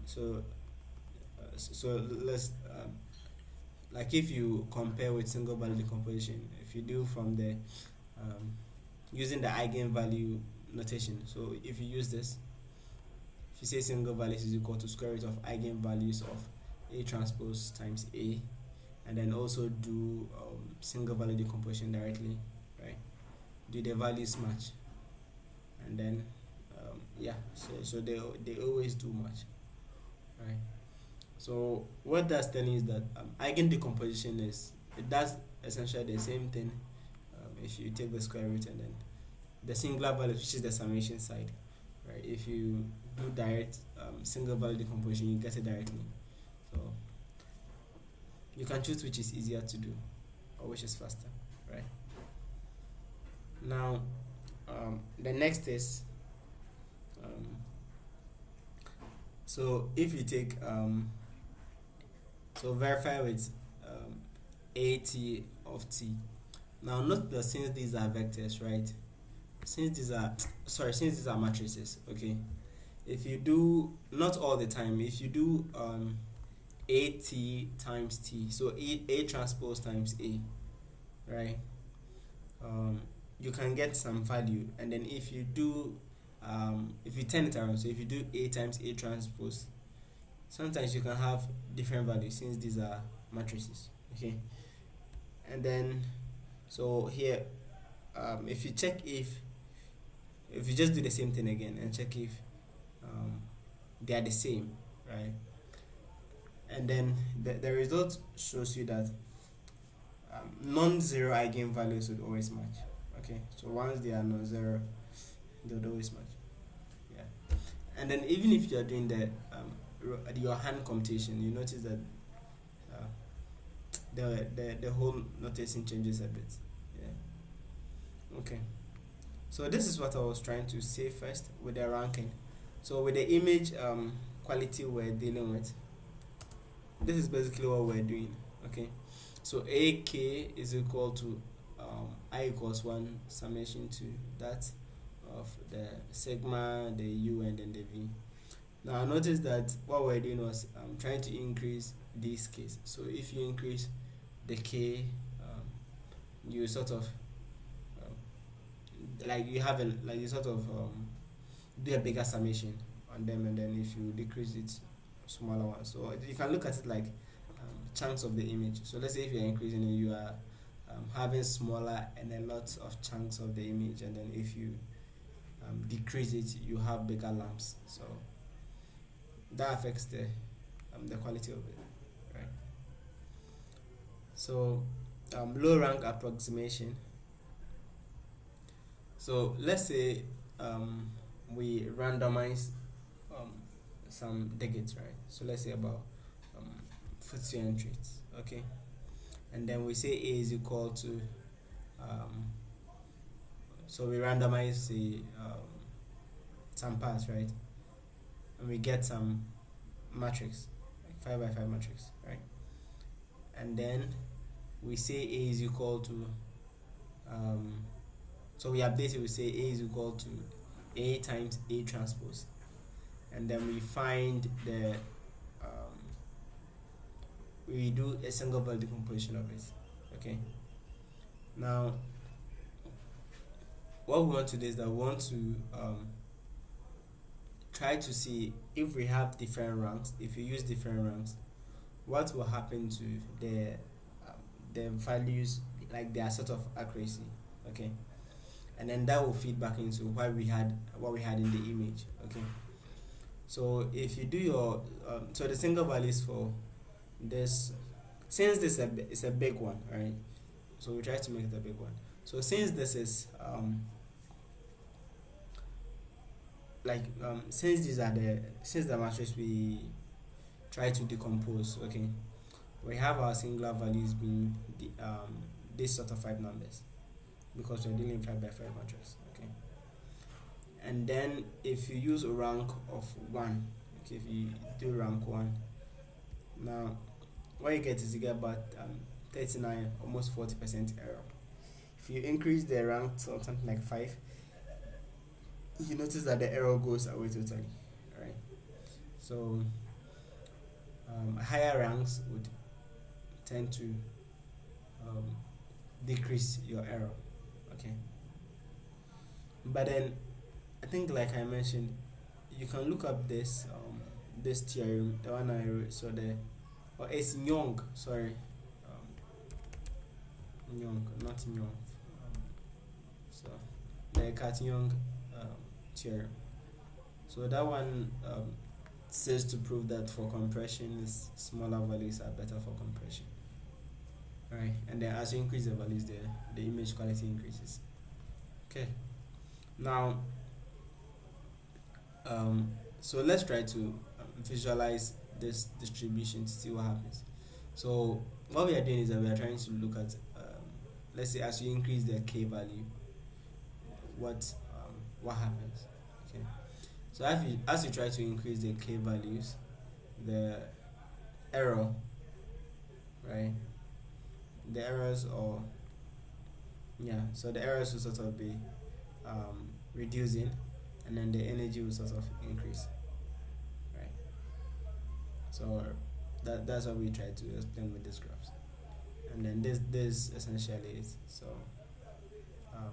So let's like if you compare with single value decomposition, if you do from the using the eigenvalue notation. So if you use this, if you say single values is equal to square root of eigenvalues of a transpose times a, and then also do single value decomposition directly, right? Do the values match, and then yeah, so they always do match, right? So what that's telling is that eigendecomposition it does essentially the same thing if you take the square root and then the singular value, which is the summation side, right? If you do direct single value decomposition, you get it directly. So you can choose which is easier to do or which is faster, right? Now the next is so if you take so verify with AT of t. Now note that since these are vectors, right? Since these are matrices, okay. If you do, not all the time, if you do AT times T. So A transpose times A, right? You can get some value, and then if you do, if you turn it around, so if you do A times A transpose, sometimes you can have different values since these are matrices. Okay, and then so here, if you check if you just do the same thing again and check if they are the same, right? And then the result shows you that non-zero eigenvalues would always match. Okay, so once they are non-zero, they would always match. Yeah, and then even if you are doing your hand computation, you notice that uh, the whole notation changes a bit. Yeah. Okay. So this is what I was trying to say first with the ranking. So with the image quality we're dealing with, this is basically what we're doing. Okay, so AK is equal to I equals 1 summation to that of the sigma, the U, and then the V. Now notice that what we're doing was trying to increase this case. So if you increase the K, you sort of like you have a like you sort of do a bigger summation on them, and then if you decrease it, smaller one. So you can look at it like chunks of the image. So let's say if you're increasing it, you are having smaller and a lot of chunks of the image, and then if you decrease it, you have bigger lumps. So that affects the quality of it, right? So low rank approximation. So let's say we randomize some digits, right? So let's say about 50 entries, okay? And then we say A is equal to so we randomize the some parts, right? And we get some matrix, like 5 by 5 matrix, right? And then we say A is equal to so we update it, we say A is equal to A times A transpose, and then we find the we do a single value decomposition of it. Okay, now what we want to do is that we want to try to see if we have different ranks, if you use different ranks, what will happen to the values, like their sort of accuracy. Okay, and then that will feed back into what we had in the image. Okay, so if you do your so the single values for this, since this is a big one, right? So we try to make it a big one. So since this is since the matrix we try to decompose, okay, we have our singular values being this sort of 5 numbers, because we're dealing 5 by 5 matrix. Okay, and then if you use a rank of 1, okay, if you do rank 1, now what you get is you get about 39, almost 40% error. If you increase the rank to something like 5, you notice that the error goes away totally, right? So higher ranks would tend to decrease your error. Okay, but then I think, like I mentioned, you can look up this this theorem, the one I wrote. So it's Young, sorry, Young, not Young. So the Cat-Young theorem. So that one says to prove that for compression, smaller values are better for compression, right? And then as you increase the values, the image quality increases. Okay, now so let's try to visualize this distribution to see what happens. So what we are doing is that we are trying to look at let's say as you increase the K value, what happens. Okay, so as you try to increase the K values, the error, right, the errors or yeah, so the errors will sort of be reducing, and then the energy will sort of increase, right? So That's what we try to explain with these graphs. And then this essentially is so um,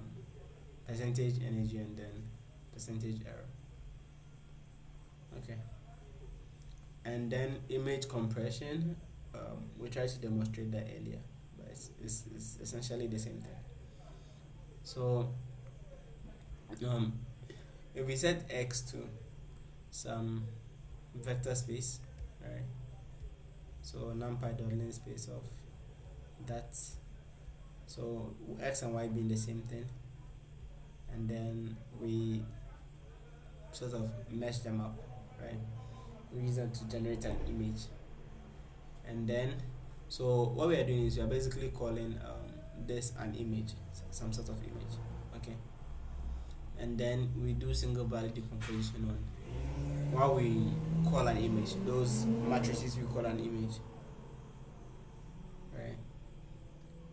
percentage energy and then percentage error. Okay. And then image compression, we tried to demonstrate that earlier, but it's essentially the same thing. So if we set x to some vector space, right? So numpy dot length space of that, so x and y being the same thing, and then we sort of mesh them up, right? We use them to generate an image, and then so what we are doing is we are basically calling this an image, some sort of image, okay? And then we do single value decomposition on what we call an image, those matrices we call an image, right?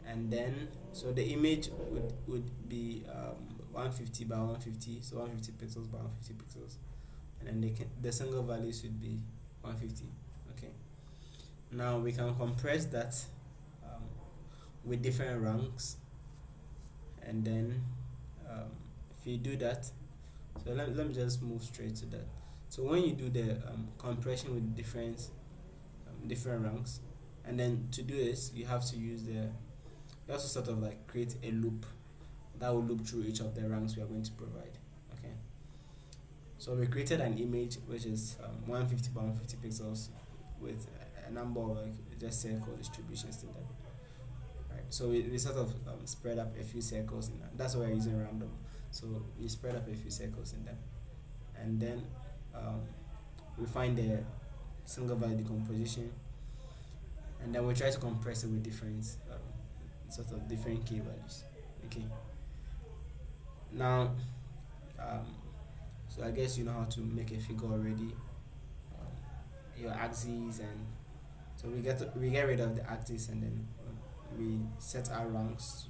And then so the image would be 150 by 150, so 150 pixels by 150 pixels, and then the single value should be 150. Okay, now we can compress that with different ranks, and then if you do that, so let me just move straight to that. So when you do the compression with different ranks, and then to do this you have to use you also sort of like create a loop that will loop through each of the ranks we are going to provide. Okay, so we created an image which is 150 by 150 pixels with a number of just circle distributions in them, right? So we sort of spread up a few circles in that. That's why we're using random, so we spread up a few circles in them, and then we find the single value decomposition, and then we try to compress it with different sort of different k values. Okay, now so I guess you know how to make a figure already, your axes, and so we get rid of the axis, and then we set our ranks,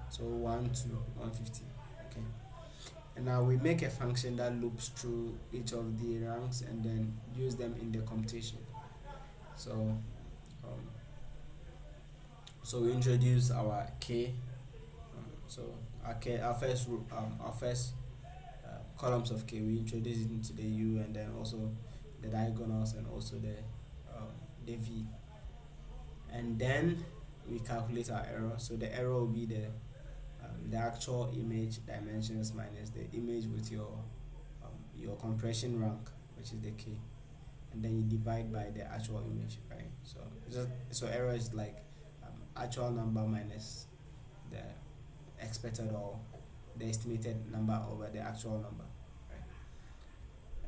so 1 to 150. Okay, and now we make a function that loops through each of the ranks and then use them in the computation. So so we introduce our k, so our first columns of k, we introduce it into the u, and then also the diagonals, and also the v, and then we calculate our error. So the error will be the actual image dimensions minus the image with your compression rank, which is the k, and then you divide by the actual image, right? So error is like actual number minus the expected or the estimated number over the actual number, right?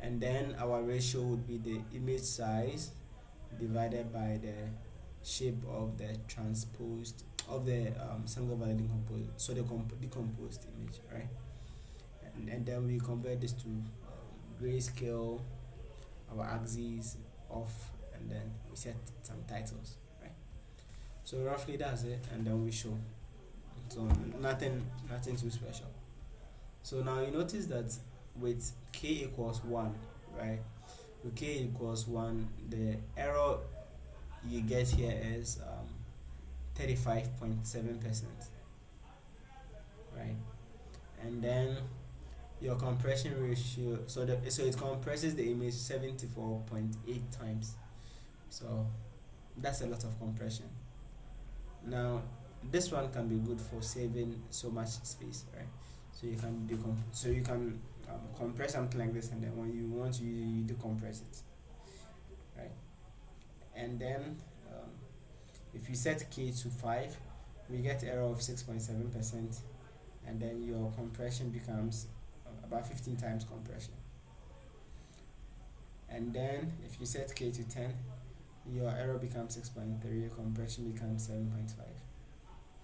And then our ratio would be the image size divided by the shape of the transposed of the single value decomposed, so the decomposed image, right? And then we convert this to grayscale, our axes off, and then we set some titles, right? So roughly that's it, and then we show. So nothing too special. So now you notice that with k equals 1, right? With k equals 1, the error you get here is 35.7%, right? And then your compression ratio, so it compresses the image 74.8 times. So that's a lot of compression. Now this one can be good for saving so much space, right? So you can compress something like this, and then when you want to use it, you decompress it, right? And then if you set k to 5, we get error of 6.7%, and then your compression becomes about 15 times compression. And then if you set k to 10, your error becomes 6.3, your compression becomes 7.5.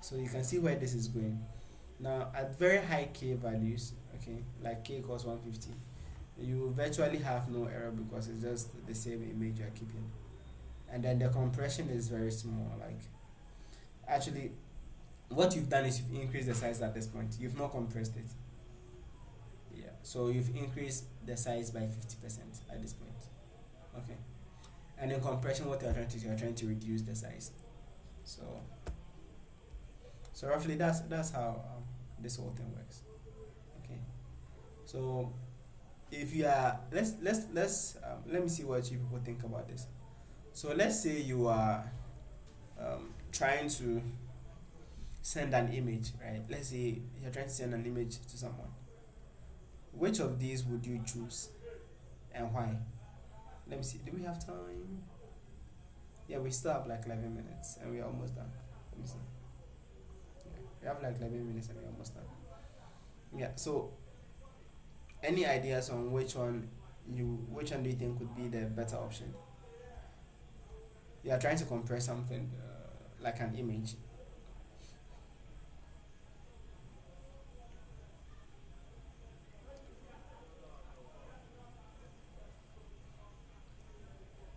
So you can see where this is going. Now at very high k values, okay, like k equals 150, you virtually have no error because it's just the same image you're keeping, and then the compression is very small. Like, actually what you've done is you've increased the size at this point, you've not compressed it. So you've increased the size by 50% at this point. Okay, And in compression, what you're trying to reduce the size. So roughly that's how this whole thing works. Okay. So if you are let me see what you people think about this. So let's say you are trying to send an image, right? Let's say you're trying to send an image to someone. Which of these would you choose and why? Let me see. Do we have time? Yeah, we still have like 11 minutes and we're almost done. Let me see. Yeah, we have like 11 minutes and we're almost done. Yeah, so any ideas on which one do you think would be the better option? You are trying to compress something like an image.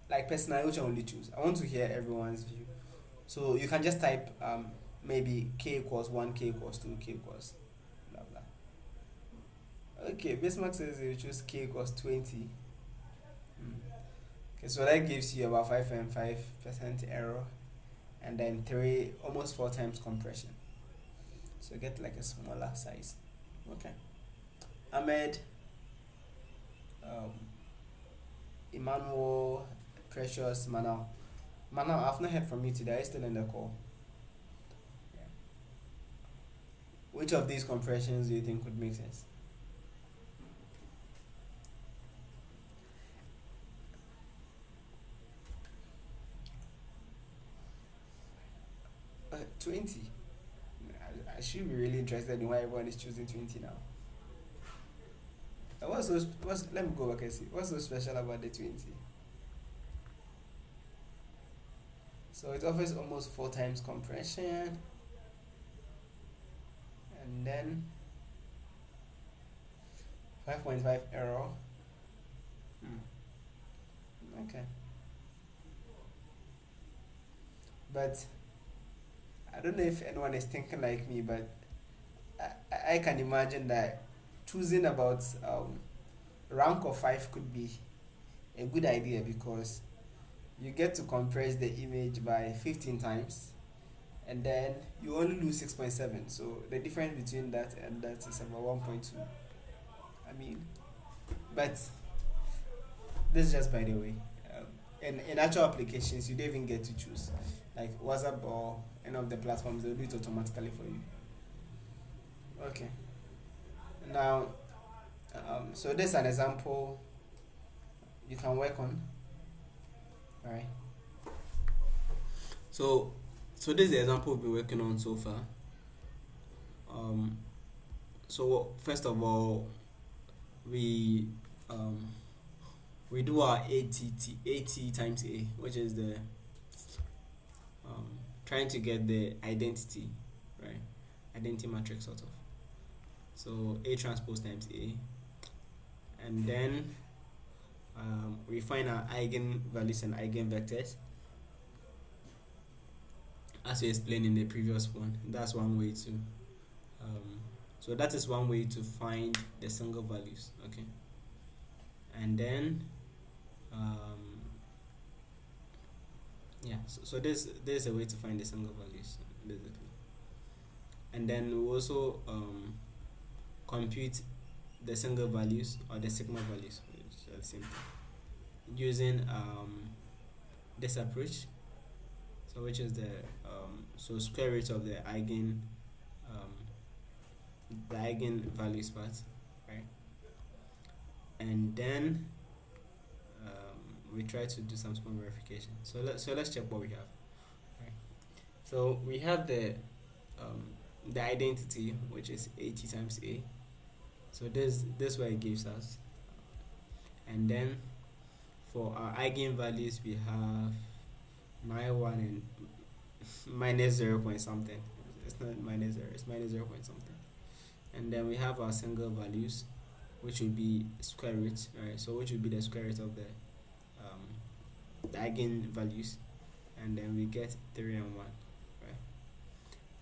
Like personally, which one will you choose? I want to hear everyone's view. So you can just type maybe k equals 1, k equals 2, k equals blah blah. Okay, Bismarck says you choose k equals 20. Okay, so that gives you about 5.5% error, and then almost 4 times compression. So get like a smaller size. Okay. Ahmed, Emmanuel, Precious, Manal. Manal, I've not heard from you today. Are you still in the call? Yeah. Which of these compressions do you think would make sense? 20. I should be really interested in why everyone is choosing 20 now. Let me go back and see. What's so special about the 20? So it offers almost 4 times compression, and then 5.5 error. Okay. But I don't know if anyone is thinking like me, but I can imagine that choosing about rank of 5 could be a good idea, because you get to compress the image by 15 times and then you only lose 6.7. So the difference between that and that is about 1.2. I mean, but this is just by the way. In actual applications, you don't even get to choose. Like WhatsApp or any of the platforms, they'll do it automatically for you. Okay. Now, so this is an example you can work on. All right. So this is the example we've been working on so far. So first of all, we do our AT times A, which is the trying to get the identity, right? Identity matrix sort of. So A transpose times A, and then we find our eigenvalues and eigenvectors as we explained in the previous one. That's one way to so that is one way to find the single values. Okay, and then so there's a way to find the single values basically, and then we also compute the single values or the sigma values, which are the same thing, using this approach. So which is the so square root of the eigen values part, right? And then we try to do some small verification. So let's check what we have. Right. So we have the identity, which is AT times A. So this what it gives us. And then for our eigenvalues, we have 1 and minus 0 point something. It's not minus 0, it's minus 0 point something. And then we have our single values, which will be square root, right? So which will be the square root of the eigenvalues, and then we get 3 and 1, right?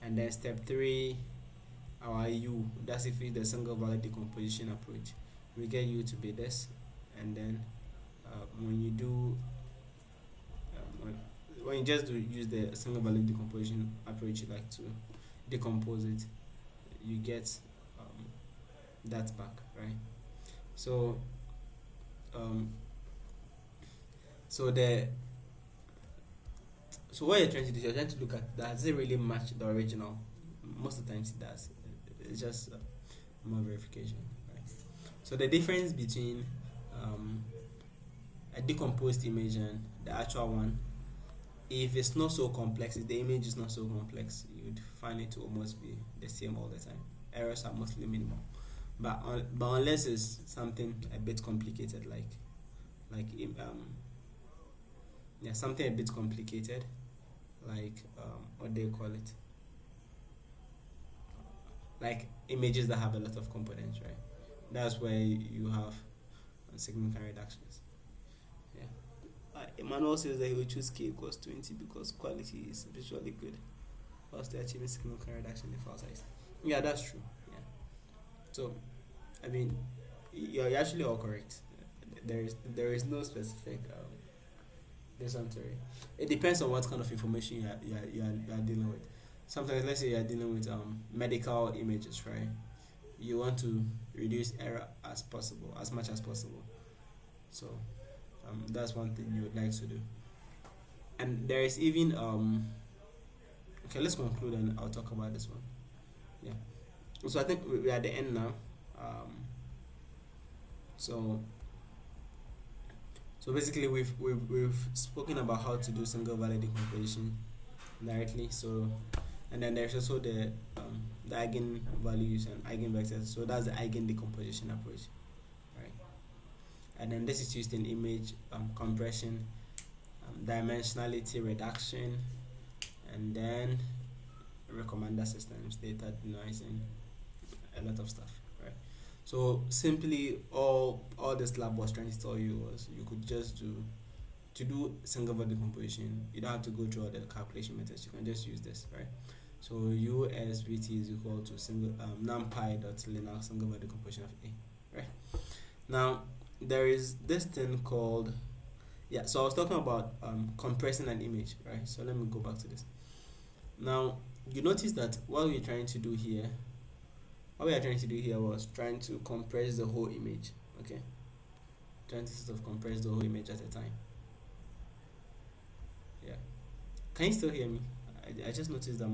And then step 3, our U, that's if it's the single value decomposition approach, we get U to be this, and then when you do when you just use the single value decomposition approach, you like to decompose it, you get that back, right? So so the so what you're trying to do is you're trying to look at, does it really match the original? Most of the times it does. It's just more verification, right? So the difference between a decomposed image and the actual one, if it's not so complex, if the image is not so complex, you'd find it to almost be the same all the time. Errors are mostly minimal, but unless it's something a bit complicated, like yeah, something a bit complicated, like what do you call it, like images that have a lot of components, right? That's where you have significant reductions. Yeah. Emmanuel says that he will choose k equals 20 because quality is visually good whilst they're achieving significant reduction in file size. Yeah, that's true. Yeah. So, I mean, you're actually all correct. There is no specific it depends on what kind of information you are dealing with. Sometimes, let's say you are dealing with medical images, right? You want to reduce error as possible, as much as possible. So that's one thing you would like to do. And there is even okay, let's conclude and I'll talk about this one. Yeah. So I think we're at the end now. So basically we've spoken about how to do single value decomposition directly. So and then there's also the eigenvalues and eigenvectors. So that's the eigendecomposition approach, right? And then this is used in image compression, dimensionality reduction, and then recommender systems, data denoising, a lot of stuff, right? So simply all this lab was trying to tell you was you could just do single value decomposition. You don't have to go through all the calculation methods. You can just use this, right? So USVT is equal to single numpy.linear single value decomposition of A, right? Now there is this thing called so I was talking about compressing an image, right? So let me go back to this. Now you notice that what we are trying to do here was trying to compress the whole image, okay? Trying to sort of compress the whole image at a time. Yeah. Can you still hear me? I just noticed that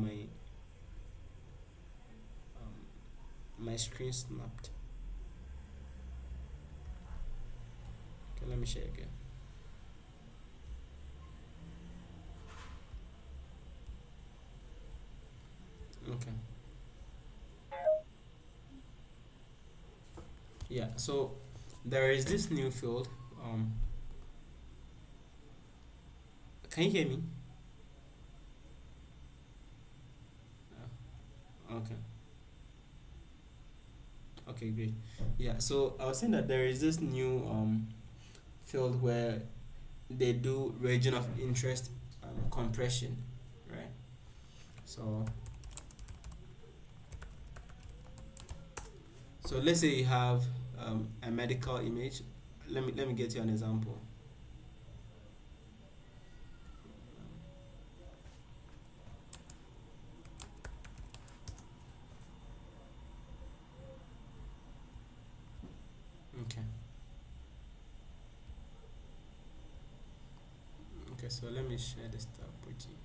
my screen snapped. Okay, let me share again. Okay. Yeah, so there is this new field. Can you hear me? Okay. Okay, great. Yeah, so I was saying that there is this new field where they do region of interest compression, right? So let's say you have a medical image. Let me get you an example. Okay, so let me share this tab with you.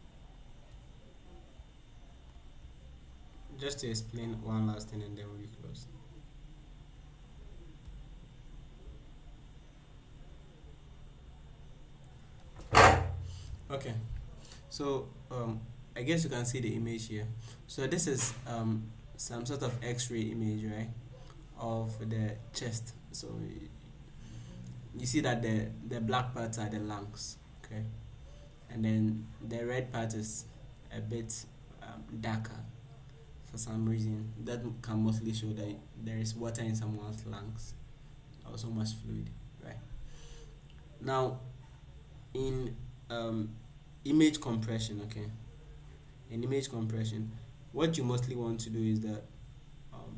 Just to explain one last thing and then we'll be close. Okay, so I guess you can see the image here. So this is some sort of X-ray image, right, of the chest. So you see that the black parts are the lungs, okay, and then the red part is a bit darker for some reason. That can mostly show that there is water in someone's lungs, or so much fluid, right? Now in image compression, okay, in image compression, what you mostly want to do is that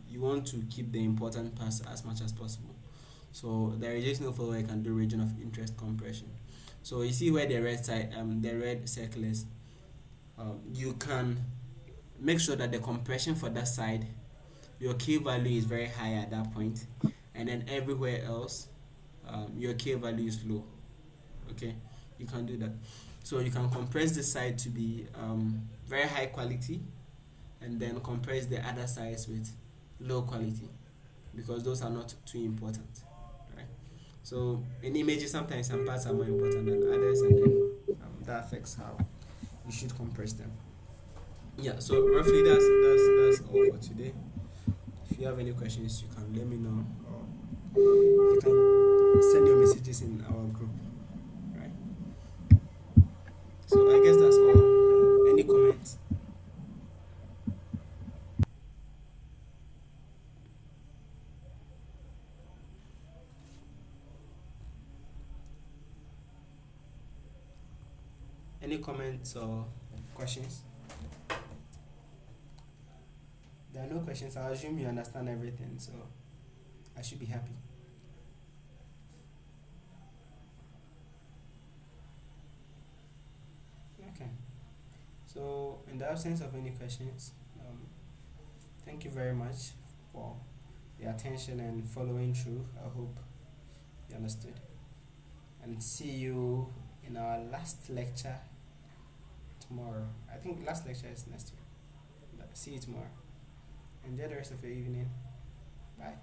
you want to keep the important parts as much as possible. So there is just no way I can do region of interest compression. So you see where the red side, the red circle is. You can make sure that the compression for that side, your K value is very high at that point, and then everywhere else, your K value is low. Okay, you can do that. So you can compress this side to be very high quality, and then compress the other sides with low quality, because those are not too important, right? So in images, sometimes some parts are more important than others, and then that affects how you should compress them. Yeah, so roughly that's all for today. If you have any questions, you can let me know, or you can send your messages in our group, right? So I guess that's all. Any comments? Any comments or questions? There are no questions. I assume you understand everything, so I should be happy. Okay. So, in the absence of any questions, thank you very much for the attention and following through. I hope you understood. And see you in our last lecture tomorrow. I think last lecture is next week. But see you tomorrow. Enjoy the rest of your evening. Bye.